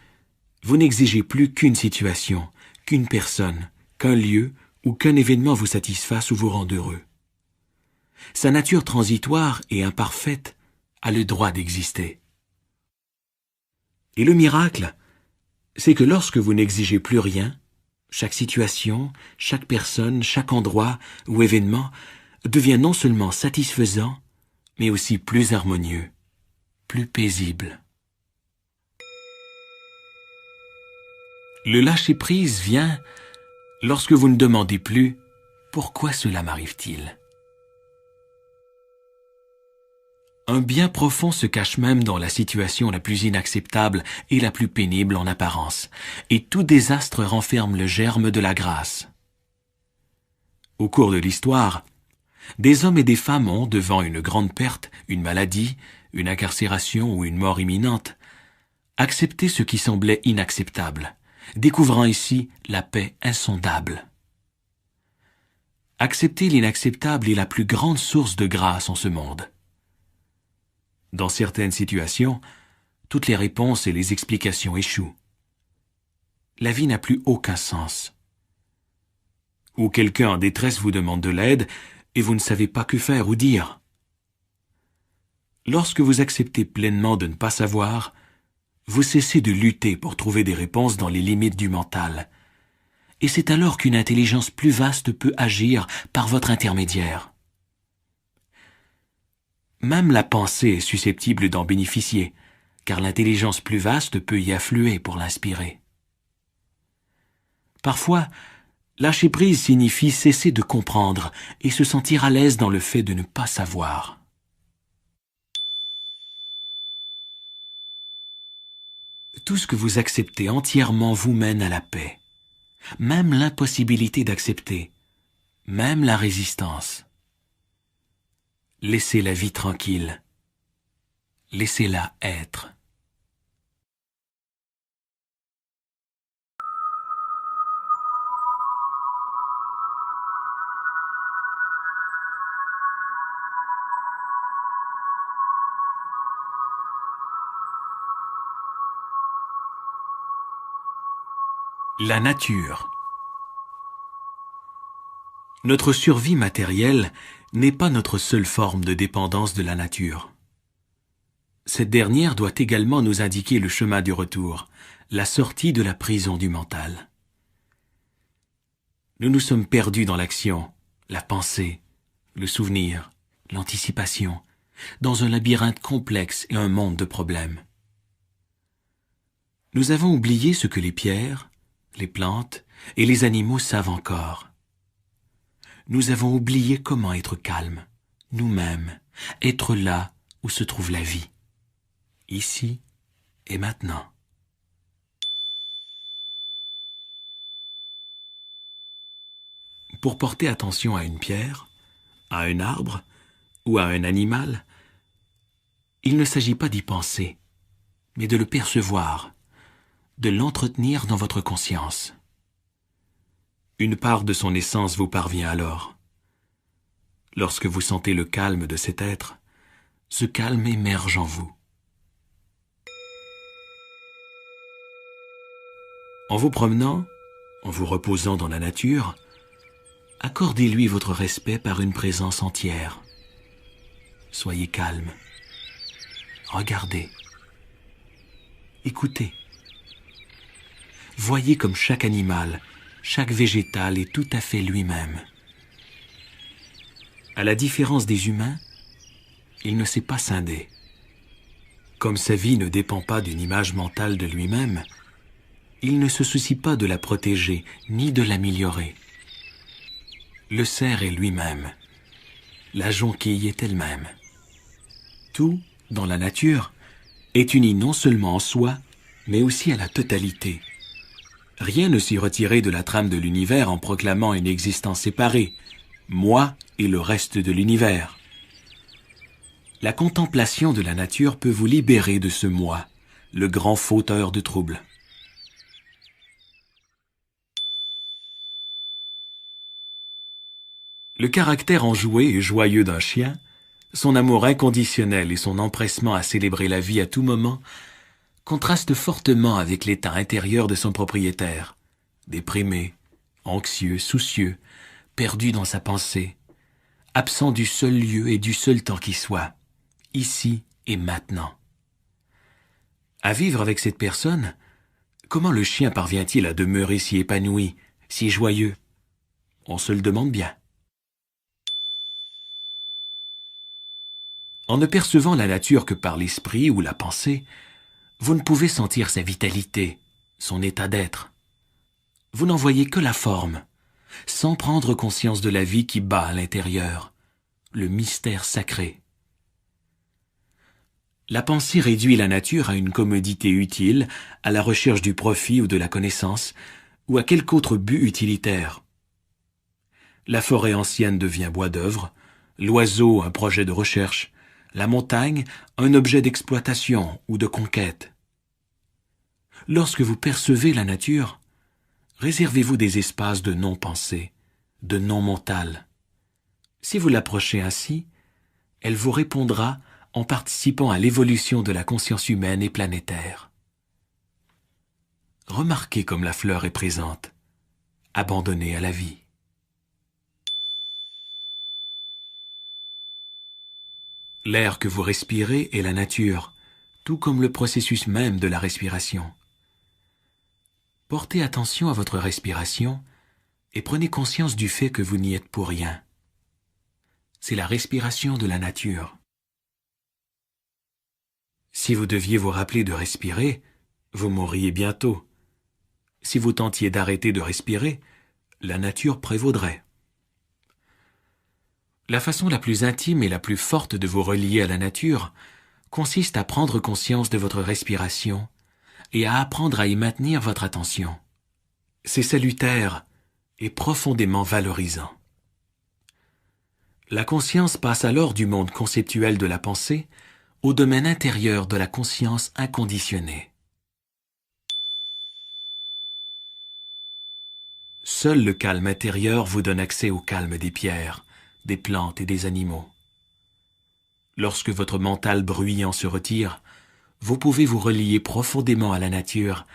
vous n'exigez plus qu'une situation, qu'une personne, qu'un lieu ou qu'un événement vous satisfasse ou vous rende heureux. Sa nature transitoire et imparfaite a le droit d'exister. Et le miracle, c'est que lorsque vous n'exigez plus rien, chaque situation, chaque personne, chaque endroit ou événement devient non seulement satisfaisant, mais aussi plus harmonieux, plus paisible. Le lâcher-prise vient lorsque vous ne demandez plus « Pourquoi cela m'arrive-t-il » Un bien profond se cache même dans la situation la plus inacceptable et la plus pénible en apparence, et tout désastre renferme le germe de la grâce. Au cours de l'histoire, des hommes et des femmes ont, devant une grande perte, une maladie, une incarcération ou une mort imminente, accepté ce qui semblait inacceptable, découvrant ici la paix insondable. Accepter l'inacceptable est la plus grande source de grâce en ce monde. Dans certaines situations, toutes les réponses et les explications échouent. La vie n'a plus aucun sens. Ou quelqu'un en détresse vous demande de l'aide et vous ne savez pas que faire ou dire. Lorsque vous acceptez pleinement de ne pas savoir, vous cessez de lutter pour trouver des réponses dans les limites du mental. Et c'est alors qu'une intelligence plus vaste peut agir par votre intermédiaire. Même la pensée est susceptible d'en bénéficier, car l'intelligence plus vaste peut y affluer pour l'inspirer. Parfois, lâcher prise signifie cesser de comprendre et se sentir à l'aise dans le fait de ne pas savoir. Tout ce que vous acceptez entièrement vous mène à la paix. Même l'impossibilité d'accepter, même la résistance. Laissez la vie tranquille. Laissez-la être. La nature. Notre survie matérielle n'est pas notre seule forme de dépendance de la nature. Cette dernière doit également nous indiquer le chemin du retour, la sortie de la prison du mental. Nous nous sommes perdus dans l'action, la pensée, le souvenir, l'anticipation, dans un labyrinthe complexe et un monde de problèmes. Nous avons oublié ce que les pierres, les plantes et les animaux savent encore. Nous avons oublié comment être calmes, nous-mêmes, être là où se trouve la vie, ici et maintenant. Pour porter attention à une pierre, à un arbre ou à un animal, il ne s'agit pas d'y penser, mais de le percevoir, de l'entretenir dans votre conscience. Une part de son essence vous parvient alors. Lorsque vous sentez le calme de cet être, ce calme émerge en vous. En vous promenant, en vous reposant dans la nature, accordez-lui votre respect par une présence entière. Soyez calme. Regardez. Écoutez. Voyez comme chaque animal, chaque végétal est tout à fait lui-même. À la différence des humains, il ne s'est pas scindé. Comme sa vie ne dépend pas d'une image mentale de lui-même, il ne se soucie pas de la protéger ni de l'améliorer. Le cerf est lui-même. La jonquille est elle-même. Tout, dans la nature, est uni non seulement en soi, mais aussi à la totalité. Rien ne s'y retirait de la trame de l'univers en proclamant une existence séparée, moi et le reste de l'univers. La contemplation de la nature peut vous libérer de ce moi, le grand fauteur de troubles. Le caractère enjoué et joyeux d'un chien, son amour inconditionnel et son empressement à célébrer la vie à tout moment contrastent fortement avec l'état intérieur de son propriétaire, déprimé, anxieux, soucieux, perdu dans sa pensée, absent du seul lieu et du seul temps qui soit, ici et maintenant. À vivre avec cette personne, comment le chien parvient-il à demeurer si épanoui, si joyeux? On se le demande bien. En ne percevant la nature que par l'esprit ou la pensée, vous ne pouvez sentir sa vitalité, son état d'être. Vous n'en voyez que la forme, sans prendre conscience de la vie qui bat à l'intérieur, le mystère sacré. La pensée réduit la nature à une commodité utile, à la recherche du profit ou de la connaissance, ou à quelque autre but utilitaire. La forêt ancienne devient bois d'œuvre, l'oiseau un projet de recherche, la montagne un objet d'exploitation ou de conquête. Lorsque vous percevez la nature, réservez-vous des espaces de non-pensée, de non-mental. Si vous l'approchez ainsi, elle vous répondra en participant à l'évolution de la conscience humaine et planétaire. Remarquez comme la fleur est présente, abandonnée à la vie. L'air que vous respirez est la nature, tout comme le processus même de la respiration. Portez attention à votre respiration et prenez conscience du fait que vous n'y êtes pour rien. C'est la respiration de la nature. Si vous deviez vous rappeler de respirer, vous mourriez bientôt. Si vous tentiez d'arrêter de respirer, la nature prévaudrait. La façon la plus intime et la plus forte de vous relier à la nature consiste à prendre conscience de votre respiration et à apprendre à y maintenir votre attention. C'est salutaire et profondément valorisant. La conscience passe alors du monde conceptuel de la pensée au domaine intérieur de la conscience inconditionnée. Seul le calme intérieur vous donne accès au calme des pierres, des plantes et des animaux. Lorsque votre mental bruyant se retire, vous pouvez vous relier profondément à la nature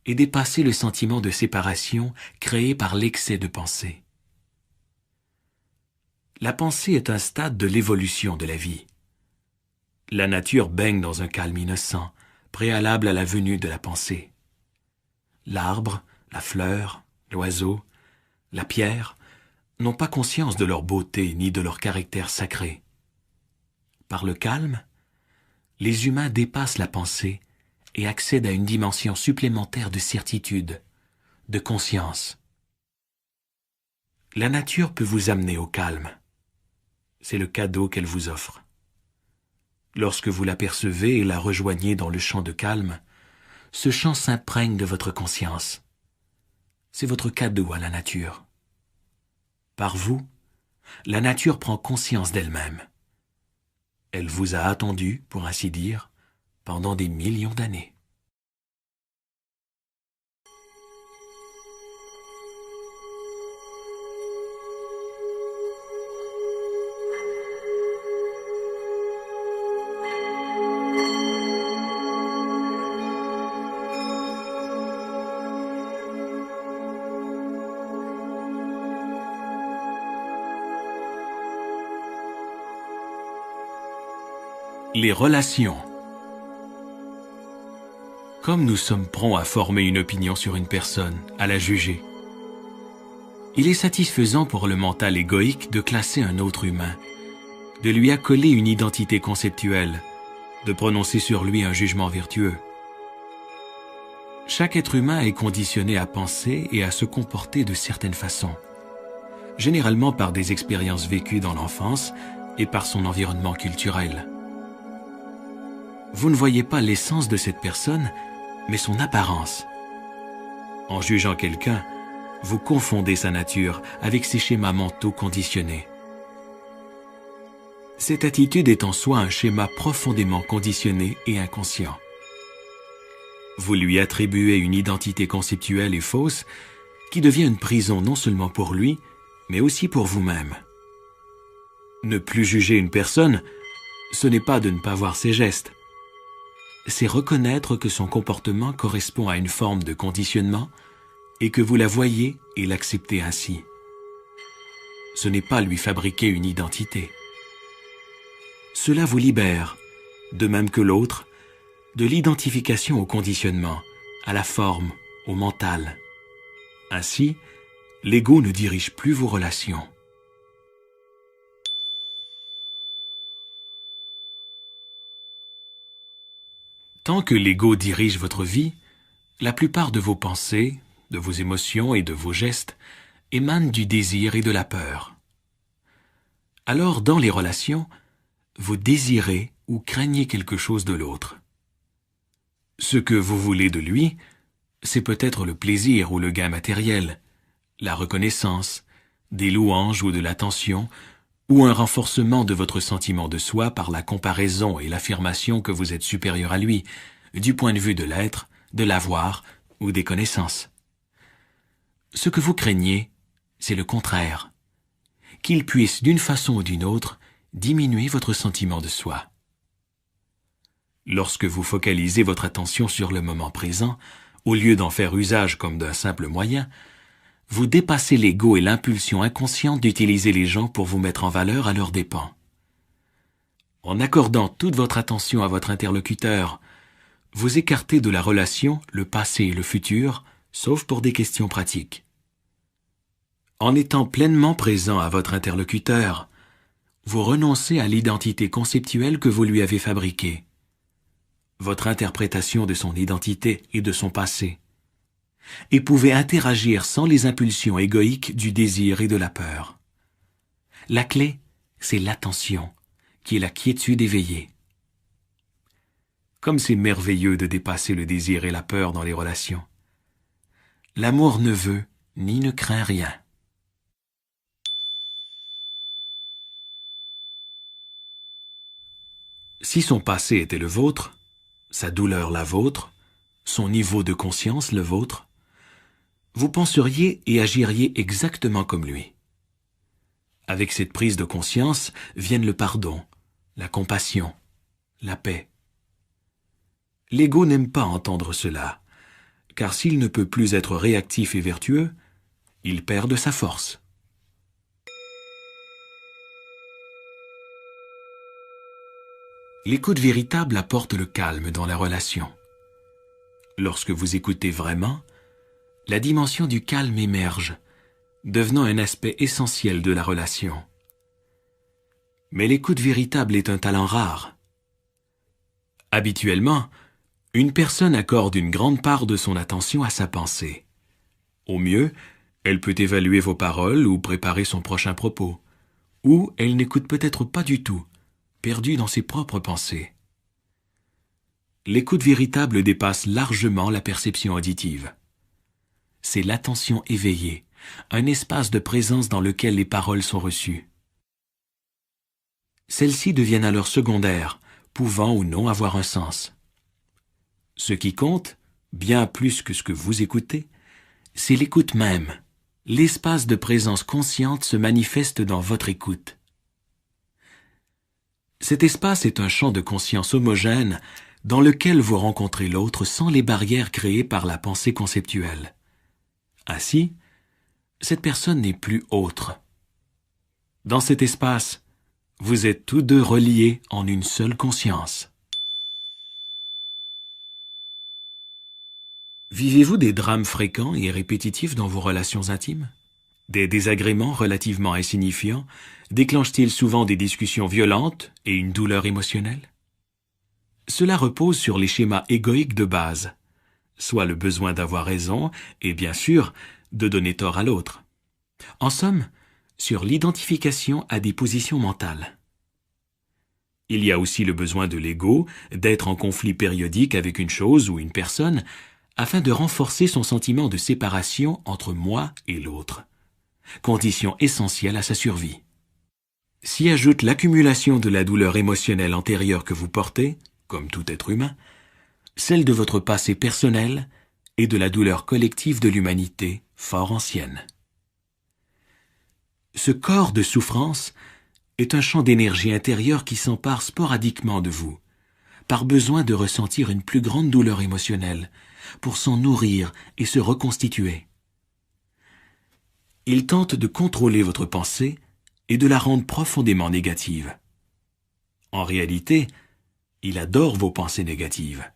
et dépasser le sentiment de séparation créé par l'excès de pensée. La pensée est un stade de l'évolution de la vie. La nature baigne dans un calme innocent, préalable à la venue de la pensée. L'arbre, la fleur, l'oiseau, la pierre n'ont pas conscience de leur beauté ni de leur caractère sacré. Par le calme, les humains dépassent la pensée et accèdent à une dimension supplémentaire de certitude, de conscience. La nature peut vous amener au calme. C'est le cadeau qu'elle vous offre. Lorsque vous l'apercevez et la rejoignez dans le champ de calme, ce champ s'imprègne de votre conscience. C'est votre cadeau à la nature. Par vous, la nature prend conscience d'elle-même. Elle vous a attendu, pour ainsi dire, pendant des millions d'années. Les relations. Comme nous sommes prompts à former une opinion sur une personne, à la juger, il est satisfaisant pour le mental égoïque de classer un autre humain, de lui accoler une identité conceptuelle, de prononcer sur lui un jugement vertueux. Chaque être humain est conditionné à penser et à se comporter de certaines façons, généralement par des expériences vécues dans l'enfance et par son environnement culturel. Vous ne voyez pas l'essence de cette personne, mais son apparence. En jugeant quelqu'un, vous confondez sa nature avec ses schémas mentaux conditionnés. Cette attitude est en soi un schéma profondément conditionné et inconscient. Vous lui attribuez une identité conceptuelle et fausse qui devient une prison non seulement pour lui, mais aussi pour vous-même. Ne plus juger une personne, ce n'est pas de ne pas voir ses gestes. C'est reconnaître que son comportement correspond à une forme de conditionnement et que vous la voyez et l'acceptez ainsi. Ce n'est pas lui fabriquer une identité. Cela vous libère, de même que l'autre, de l'identification au conditionnement, à la forme, au mental. Ainsi, l'ego ne dirige plus vos relations. Tant que l'ego dirige votre vie, la plupart de vos pensées, de vos émotions et de vos gestes émanent du désir et de la peur. Alors, dans les relations, vous désirez ou craignez quelque chose de l'autre. Ce que vous voulez de lui, c'est peut-être le plaisir ou le gain matériel, la reconnaissance, des louanges ou de l'attention, ou un renforcement de votre sentiment de soi par la comparaison et l'affirmation que vous êtes supérieur à lui, du point de vue de l'être, de l'avoir ou des connaissances. Ce que vous craignez, c'est le contraire, qu'il puisse d'une façon ou d'une autre diminuer votre sentiment de soi. Lorsque vous focalisez votre attention sur le moment présent, au lieu d'en faire usage comme d'un simple moyen, vous dépassez l'ego et l'impulsion inconsciente d'utiliser les gens pour vous mettre en valeur à leurs dépens. En accordant toute votre attention à votre interlocuteur, vous écartez de la relation le passé et le futur, sauf pour des questions pratiques. En étant pleinement présent à votre interlocuteur, vous renoncez à l'identité conceptuelle que vous lui avez fabriquée, votre interprétation de son identité et de son passé, et pouvez interagir sans les impulsions égoïques du désir et de la peur. La clé, c'est l'attention, qui est la quiétude éveillée. Comme c'est merveilleux de dépasser le désir et la peur dans les relations. L'amour ne veut ni ne craint rien. Si son passé était le vôtre, sa douleur la vôtre, son niveau de conscience le vôtre, vous penseriez et agiriez exactement comme lui. Avec cette prise de conscience viennent le pardon, la compassion, la paix. L'ego n'aime pas entendre cela, car s'il ne peut plus être réactif et vertueux, il perd de sa force. L'écoute véritable apporte le calme dans la relation. Lorsque vous écoutez vraiment, la dimension du calme émerge, devenant un aspect essentiel de la relation. Mais l'écoute véritable est un talent rare. Habituellement, une personne accorde une grande part de son attention à sa pensée. Au mieux, elle peut évaluer vos paroles ou préparer son prochain propos, ou elle n'écoute peut-être pas du tout, perdue dans ses propres pensées. L'écoute véritable dépasse largement la perception auditive. C'est l'attention éveillée, un espace de présence dans lequel les paroles sont reçues. Celles-ci deviennent alors secondaires, pouvant ou non avoir un sens. Ce qui compte, bien plus que ce que vous écoutez, c'est l'écoute même. L'espace de présence consciente se manifeste dans votre écoute. Cet espace est un champ de conscience homogène dans lequel vous rencontrez l'autre sans les barrières créées par la pensée conceptuelle. Ainsi, cette personne n'est plus autre. Dans cet espace, vous êtes tous deux reliés en une seule conscience. Vivez-vous des drames fréquents et répétitifs dans vos relations intimes? Des désagréments relativement insignifiants déclenchent-ils souvent des discussions violentes et une douleur émotionnelle? Cela repose sur les schémas égoïques de base, soit le besoin d'avoir raison et bien sûr de donner tort à l'autre. En somme, sur l'identification à des positions mentales. Il y a aussi le besoin de l'ego d'être en conflit périodique avec une chose ou une personne afin de renforcer son sentiment de séparation entre moi et l'autre, condition essentielle à sa survie. S'y ajoute l'accumulation de la douleur émotionnelle antérieure que vous portez, comme tout être humain, celle de votre passé personnel et de la douleur collective de l'humanité, fort ancienne. Ce corps de souffrance est un champ d'énergie intérieure qui s'empare sporadiquement de vous, par besoin de ressentir une plus grande douleur émotionnelle, pour s'en nourrir et se reconstituer. Il tente de contrôler votre pensée et de la rendre profondément négative. En réalité, il adore vos pensées négatives.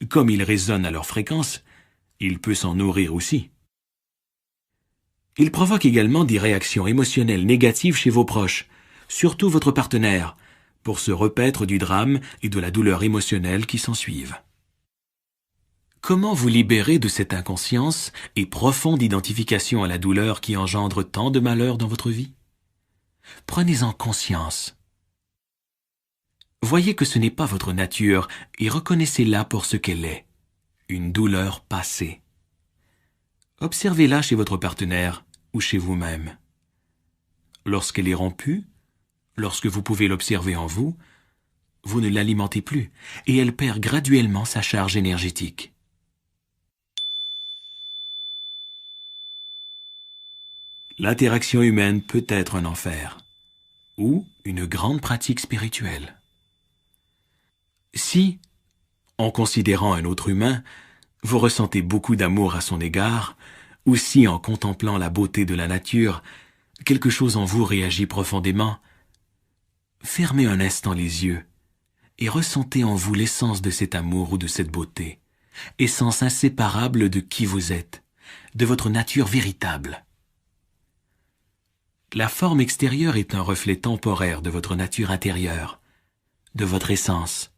Comme il résonne à leur fréquence, il peut s'en nourrir aussi. Il provoque également des réactions émotionnelles négatives chez vos proches, surtout votre partenaire, pour se repaître du drame et de la douleur émotionnelle qui s'ensuivent. Comment vous libérer de cette inconscience et profonde identification à la douleur qui engendre tant de malheur dans votre vie? Prenez-en conscience. Voyez que ce n'est pas votre nature et reconnaissez-la pour ce qu'elle est, une douleur passée. Observez-la chez votre partenaire ou chez vous-même. Lorsqu'elle est rompue, lorsque vous pouvez l'observer en vous, vous ne l'alimentez plus et elle perd graduellement sa charge énergétique. L'interaction humaine peut être un enfer ou une grande pratique spirituelle. Si, en considérant un autre humain, vous ressentez beaucoup d'amour à son égard, ou si, en contemplant la beauté de la nature, quelque chose en vous réagit profondément, fermez un instant les yeux et ressentez en vous l'essence de cet amour ou de cette beauté, essence inséparable de qui vous êtes, de votre nature véritable. La forme extérieure est un reflet temporaire de votre nature intérieure, de votre essence.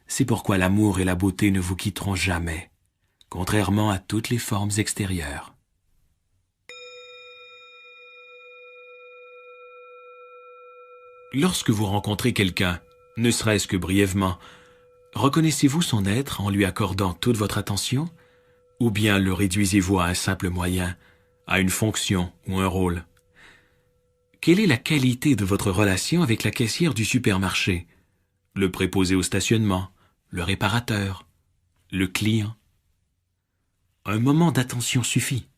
C'est pourquoi l'amour et la beauté ne vous quitteront jamais, contrairement à toutes les formes extérieures. Lorsque vous rencontrez quelqu'un, ne serait-ce que brièvement, reconnaissez-vous son être en lui accordant toute votre attention, ou bien le réduisez-vous à un simple moyen, à une fonction ou un rôle? Quelle est la qualité de votre relation avec la caissière du supermarché, le préposé au stationnement, le réparateur, le client? Un moment d'attention suffit.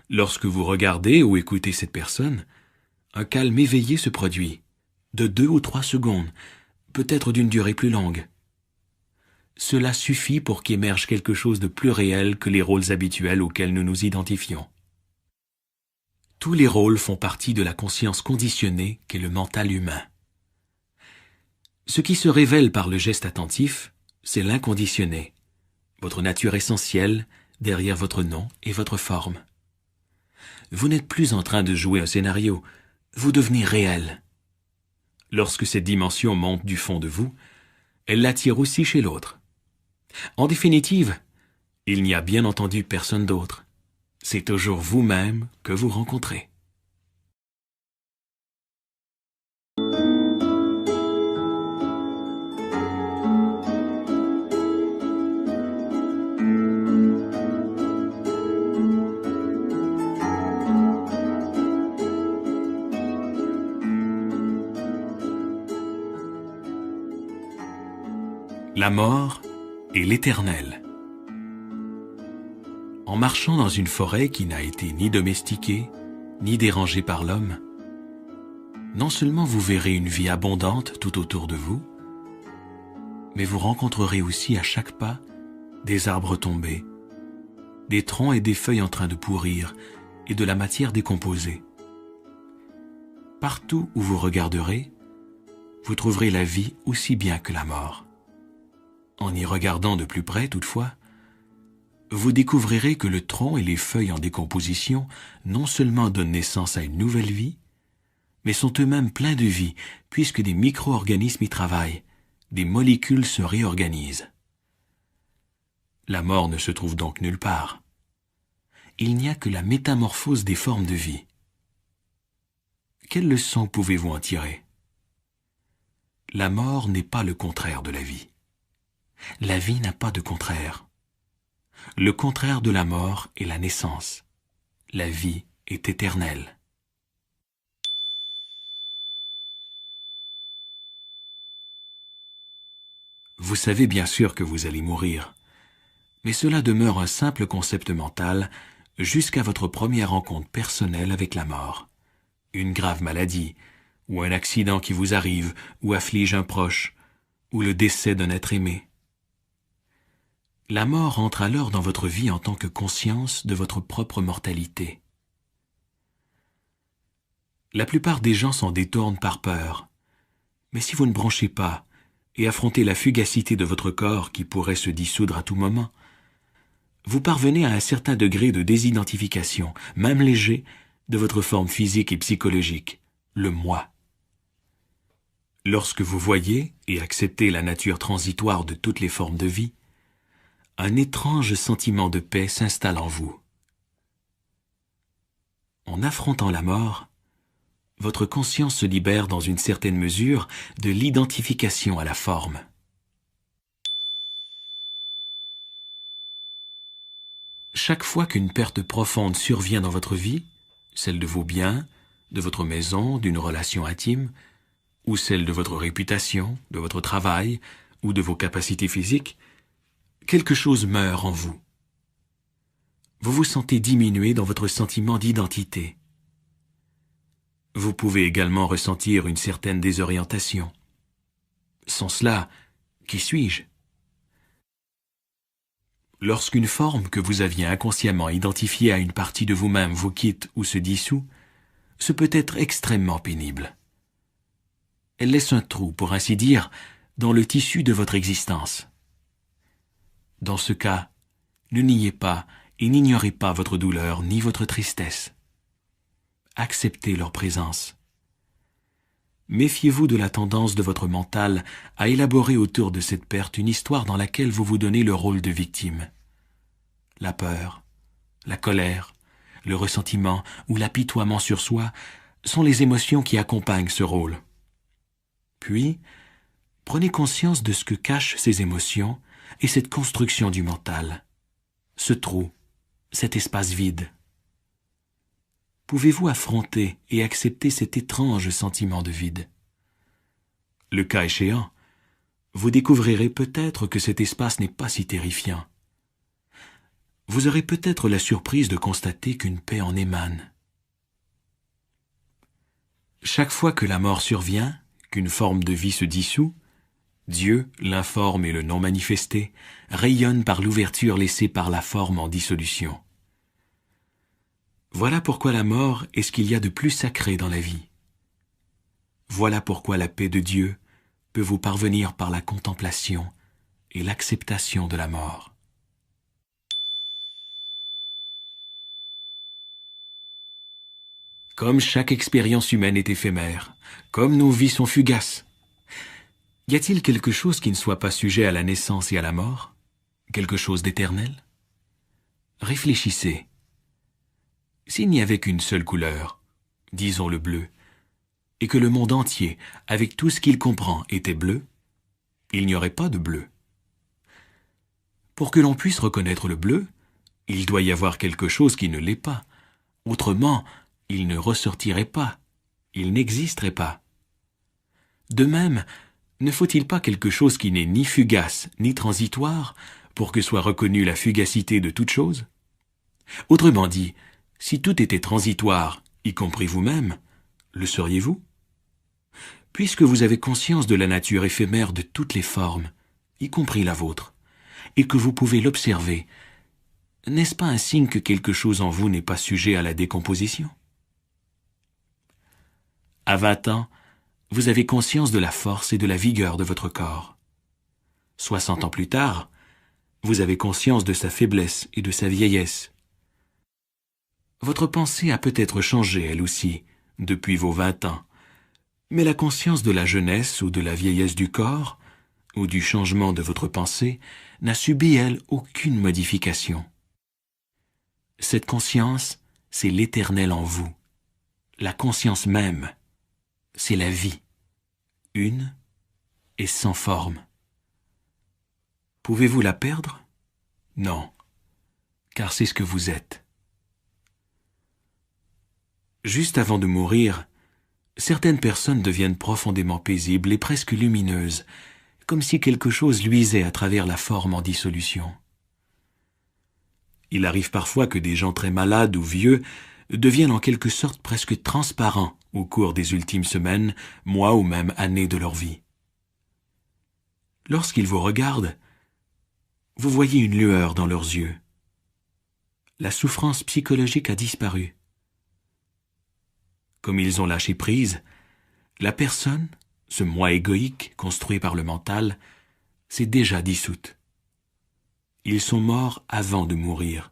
Lorsque vous regardez ou écoutez cette personne, un calme éveillé se produit, de 2 ou 3 secondes, peut-être d'une durée plus longue. Cela suffit pour qu'émerge quelque chose de plus réel que les rôles habituels auxquels nous nous identifions. Tous les rôles font partie de la conscience conditionnée qu'est le mental humain. Ce qui se révèle par le geste attentif, c'est l'inconditionné, votre nature essentielle derrière votre nom et votre forme. Vous n'êtes plus en train de jouer un scénario, vous devenez réel. Lorsque cette dimension monte du fond de vous, elle l'attire aussi chez l'autre. En définitive, il n'y a bien entendu personne d'autre. C'est toujours vous-même que vous rencontrez. La mort et l'éternel. En marchant dans une forêt qui n'a été ni domestiquée, ni dérangée par l'homme, non seulement vous verrez une vie abondante tout autour de vous, mais vous rencontrerez aussi à chaque pas des arbres tombés, des troncs et des feuilles en train de pourrir et de la matière décomposée. Partout où vous regarderez, vous trouverez la vie aussi bien que la mort. En y regardant de plus près, toutefois, vous découvrirez que le tronc et les feuilles en décomposition non seulement donnent naissance à une nouvelle vie, mais sont eux-mêmes pleins de vie, puisque des micro-organismes y travaillent, des molécules se réorganisent. La mort ne se trouve donc nulle part. Il n'y a que la métamorphose des formes de vie. Quelle leçon pouvez-vous en tirer? La mort n'est pas le contraire de la vie. La vie n'a pas de contraire. Le contraire de la mort est la naissance. La vie est éternelle. Vous savez bien sûr que vous allez mourir, mais cela demeure un simple concept mental jusqu'à votre première rencontre personnelle avec la mort. Une grave maladie, ou un accident qui vous arrive, ou afflige un proche, ou le décès d'un être aimé. La mort entre alors dans votre vie en tant que conscience de votre propre mortalité. La plupart des gens s'en détournent par peur, mais si vous ne branchez pas et affrontez la fugacité de votre corps qui pourrait se dissoudre à tout moment, vous parvenez à un certain degré de désidentification, même léger, de votre forme physique et psychologique, le moi. Lorsque vous voyez et acceptez la nature transitoire de toutes les formes de vie, un étrange sentiment de paix s'installe en vous. En affrontant la mort, votre conscience se libère dans une certaine mesure de l'identification à la forme. Chaque fois qu'une perte profonde survient dans votre vie, celle de vos biens, de votre maison, d'une relation intime, ou celle de votre réputation, de votre travail, ou de vos capacités physiques, quelque chose meurt en vous. Vous vous sentez diminué dans votre sentiment d'identité. Vous pouvez également ressentir une certaine désorientation. Sans cela, qui suis-je? Lorsqu'une forme que vous aviez inconsciemment identifiée à une partie de vous-même vous quitte ou se dissout, ce peut être extrêmement pénible. Elle laisse un trou, pour ainsi dire, dans le tissu de votre existence. Dans ce cas, ne niez pas et n'ignorez pas votre douleur ni votre tristesse. Acceptez leur présence. Méfiez-vous de la tendance de votre mental à élaborer autour de cette perte une histoire dans laquelle vous vous donnez le rôle de victime. La peur, la colère, le ressentiment ou l'apitoiement sur soi sont les émotions qui accompagnent ce rôle. Puis, prenez conscience de ce que cachent ces émotions et cette construction du mental, ce trou, cet espace vide. Pouvez-vous affronter et accepter cet étrange sentiment de vide? Le cas échéant, vous découvrirez peut-être que cet espace n'est pas si terrifiant. Vous aurez peut-être la surprise de constater qu'une paix en émane. Chaque fois que la mort survient, qu'une forme de vie se dissout, Dieu, l'informe et le non manifesté, rayonnent par l'ouverture laissée par la forme en dissolution. Voilà pourquoi la mort est ce qu'il y a de plus sacré dans la vie. Voilà pourquoi la paix de Dieu peut vous parvenir par la contemplation et l'acceptation de la mort. Comme chaque expérience humaine est éphémère, comme nos vies sont fugaces, y a-t-il quelque chose qui ne soit pas sujet à la naissance et à la mort? Quelque chose d'éternel? Réfléchissez. S'il n'y avait qu'une seule couleur, disons le bleu, et que le monde entier, avec tout ce qu'il comprend, était bleu, il n'y aurait pas de bleu. Pour que l'on puisse reconnaître le bleu, il doit y avoir quelque chose qui ne l'est pas. Autrement, il ne ressortirait pas, il n'existerait pas. De même, ne faut-il pas quelque chose qui n'est ni fugace ni transitoire pour que soit reconnue la fugacité de toute chose? Autrement dit, si tout était transitoire, y compris vous-même, le seriez-vous? Puisque vous avez conscience de la nature éphémère de toutes les formes, y compris la vôtre, et que vous pouvez l'observer, n'est-ce pas un signe que quelque chose en vous n'est pas sujet à la décomposition? À 20 ans, vous avez conscience de la force et de la vigueur de votre corps. 60 ans plus tard, vous avez conscience de sa faiblesse et de sa vieillesse. Votre pensée a peut-être changé, elle aussi, depuis vos 20 ans, mais la conscience de la jeunesse ou de la vieillesse du corps, ou du changement de votre pensée, n'a subi, elle, aucune modification. Cette conscience, c'est l'éternel en vous. La conscience même, c'est la vie, une et sans forme. Pouvez-vous la perdre? Non, car c'est ce que vous êtes. Juste avant de mourir, certaines personnes deviennent profondément paisibles et presque lumineuses, comme si quelque chose luisait à travers la forme en dissolution. Il arrive parfois que des gens très malades ou vieux deviennent en quelque sorte presque transparents au cours des ultimes semaines, mois ou même années de leur vie. Lorsqu'ils vous regardent, vous voyez une lueur dans leurs yeux. La souffrance psychologique a disparu. Comme ils ont lâché prise, la personne, ce moi égoïque construit par le mental, s'est déjà dissoute. Ils sont morts avant de mourir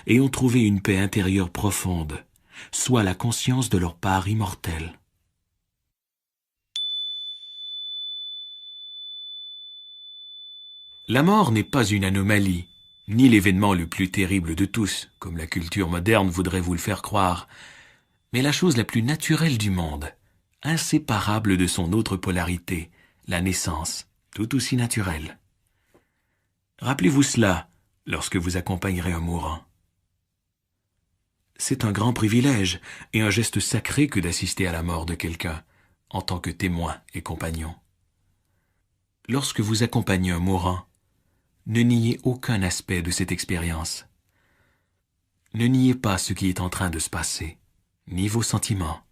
et ont trouvé une paix intérieure profonde, soit la conscience de leur part immortelle. La mort n'est pas une anomalie, ni l'événement le plus terrible de tous, comme la culture moderne voudrait vous le faire croire, mais la chose la plus naturelle du monde, inséparable de son autre polarité, la naissance, tout aussi naturelle. Rappelez-vous cela lorsque vous accompagnerez un mourant. C'est un grand privilège et un geste sacré que d'assister à la mort de quelqu'un, en tant que témoin et compagnon. Lorsque vous accompagnez un mourant, ne niez aucun aspect de cette expérience. Ne niez pas ce qui est en train de se passer, ni vos sentiments.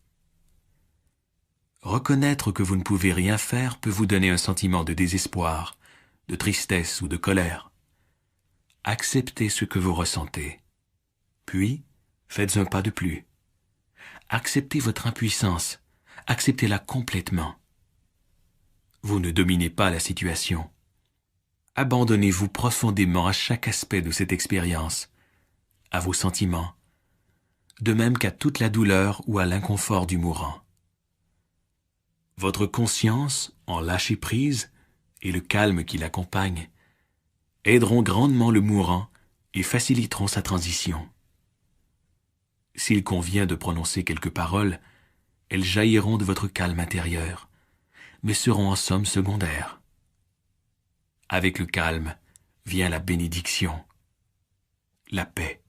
Reconnaître que vous ne pouvez rien faire peut vous donner un sentiment de désespoir, de tristesse ou de colère. Acceptez ce que vous ressentez. Puis, faites un pas de plus. Acceptez votre impuissance, acceptez-la complètement. Vous ne dominez pas la situation. Abandonnez-vous profondément à chaque aspect de cette expérience, à vos sentiments, de même qu'à toute la douleur ou à l'inconfort du mourant. Votre conscience, en lâcher prise, et le calme qui l'accompagne, aideront grandement le mourant et faciliteront sa transition. S'il convient de prononcer quelques paroles, elles jailliront de votre calme intérieur, mais seront en somme secondaires. Avec le calme vient la bénédiction, la paix.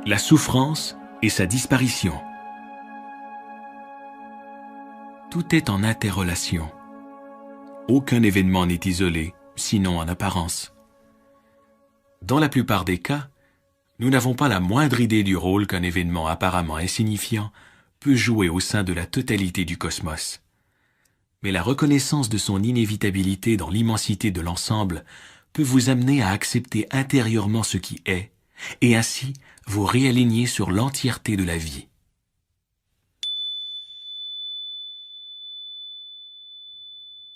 La souffrance et sa disparition. Tout est en interrelation. Aucun événement n'est isolé, sinon en apparence. Dans la plupart des cas, nous n'avons pas la moindre idée du rôle qu'un événement apparemment insignifiant peut jouer au sein de la totalité du cosmos. Mais la reconnaissance de son inévitabilité dans l'immensité de l'ensemble peut vous amener à accepter intérieurement ce qui est, et ainsi vous réaligner sur l'entièreté de la vie.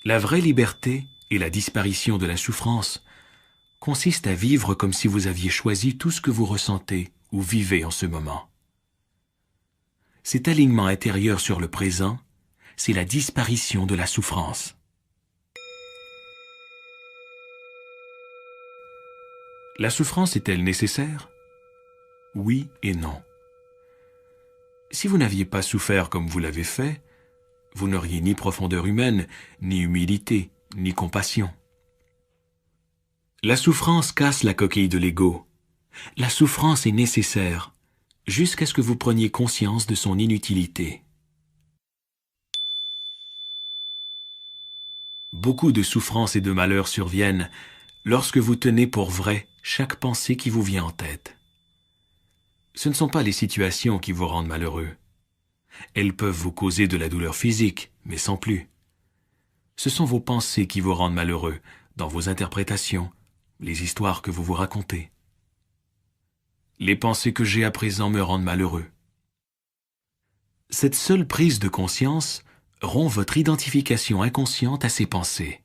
La vraie liberté et la disparition de la souffrance consiste à vivre comme si vous aviez choisi tout ce que vous ressentez ou vivez en ce moment. Cet alignement intérieur sur le présent, c'est la disparition de la souffrance. La souffrance est-elle nécessaire? Oui et non. Si vous n'aviez pas souffert comme vous l'avez fait, vous n'auriez ni profondeur humaine, ni humilité, ni compassion. La souffrance casse la coquille de l'ego. La souffrance est nécessaire, jusqu'à ce que vous preniez conscience de son inutilité. Beaucoup de souffrances et de malheurs surviennent lorsque vous tenez pour vrai chaque pensée qui vous vient en tête. Ce ne sont pas les situations qui vous rendent malheureux. Elles peuvent vous causer de la douleur physique, mais sans plus. Ce sont vos pensées qui vous rendent malheureux, dans vos interprétations, les histoires que vous vous racontez. Les pensées que j'ai à présent me rendent malheureux. Cette seule prise de conscience rompt votre identification inconsciente à ces pensées.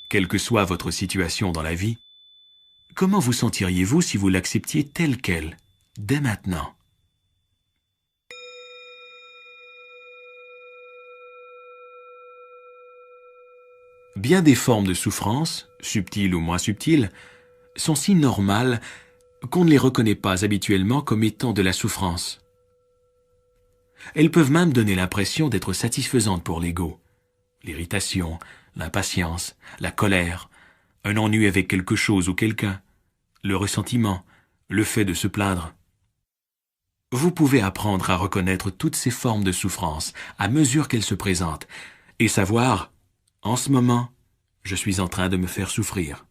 Quelle que soit votre situation dans la vie, comment vous sentiriez-vous si vous l'acceptiez telle qu'elle, dès maintenant? Bien des formes de souffrance, subtiles ou moins subtiles, sont si normales qu'on ne les reconnaît pas habituellement comme étant de la souffrance. Elles peuvent même donner l'impression d'être satisfaisantes pour l'ego. L'irritation, l'impatience, la colère, un ennui avec quelque chose ou quelqu'un, le ressentiment, le fait de se plaindre. Vous pouvez apprendre à reconnaître toutes ces formes de souffrance à mesure qu'elles se présentent et savoir, en ce moment, je suis en train de me faire souffrir.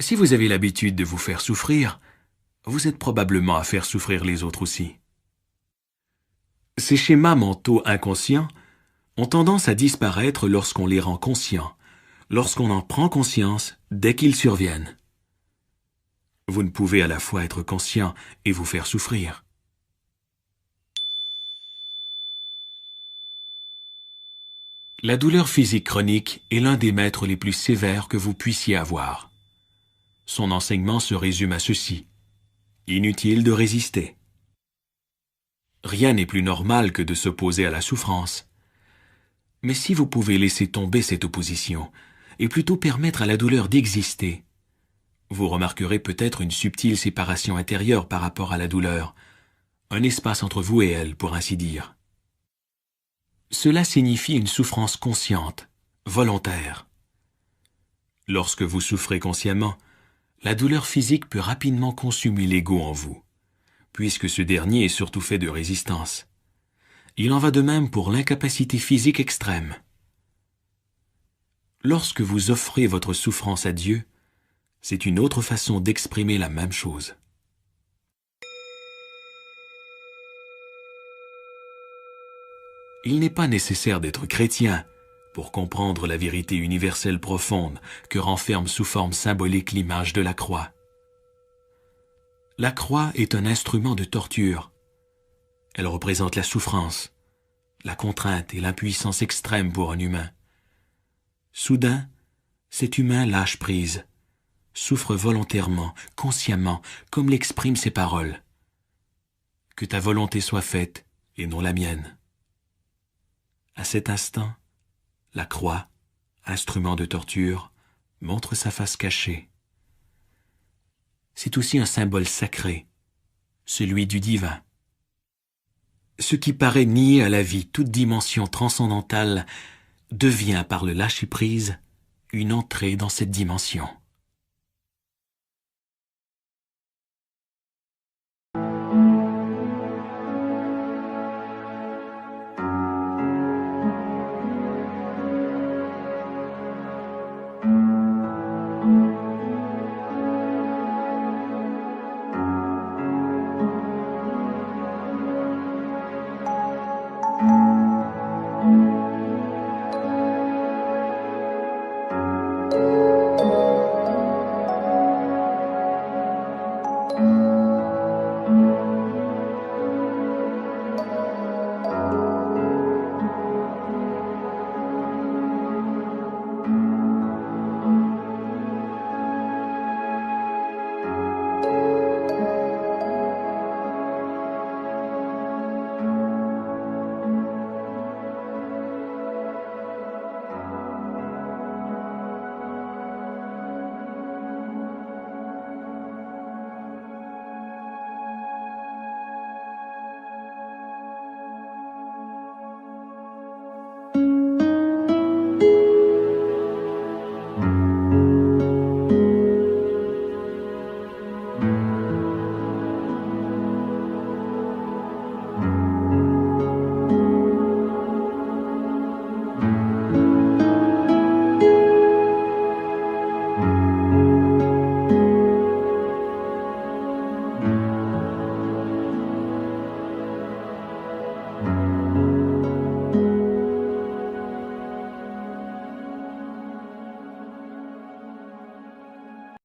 Si vous avez l'habitude de vous faire souffrir, vous êtes probablement à faire souffrir les autres aussi. Ces schémas mentaux inconscients ont tendance à disparaître lorsqu'on les rend conscients, lorsqu'on en prend conscience dès qu'ils surviennent. Vous ne pouvez à la fois être conscient et vous faire souffrir. La douleur physique chronique est l'un des maîtres les plus sévères que vous puissiez avoir. Son enseignement se résume à ceci. Inutile de résister. Rien n'est plus normal que de s'opposer à la souffrance. Mais si vous pouvez laisser tomber cette opposition et plutôt permettre à la douleur d'exister, vous remarquerez peut-être une subtile séparation intérieure par rapport à la douleur, un espace entre vous et elle, pour ainsi dire. Cela signifie une souffrance consciente, volontaire. Lorsque vous souffrez consciemment, la douleur physique peut rapidement consumer l'ego en vous, puisque ce dernier est surtout fait de résistance. Il en va de même pour l'incapacité physique extrême. Lorsque vous offrez votre souffrance à Dieu, c'est une autre façon d'exprimer la même chose. Il n'est pas nécessaire d'être chrétien pour comprendre la vérité universelle profonde que renferme sous forme symbolique l'image de la croix. La croix est un instrument de torture. Elle représente la souffrance, la contrainte et l'impuissance extrême pour un humain. Soudain, cet humain lâche prise, souffre volontairement, consciemment, comme l'expriment ses paroles. Que ta volonté soit faite et non la mienne. À cet instant, la croix, instrument de torture, montre sa face cachée. C'est aussi un symbole sacré, celui du divin. Ce qui paraît nier à la vie toute dimension transcendantale devient par le lâcher-prise une entrée dans cette dimension.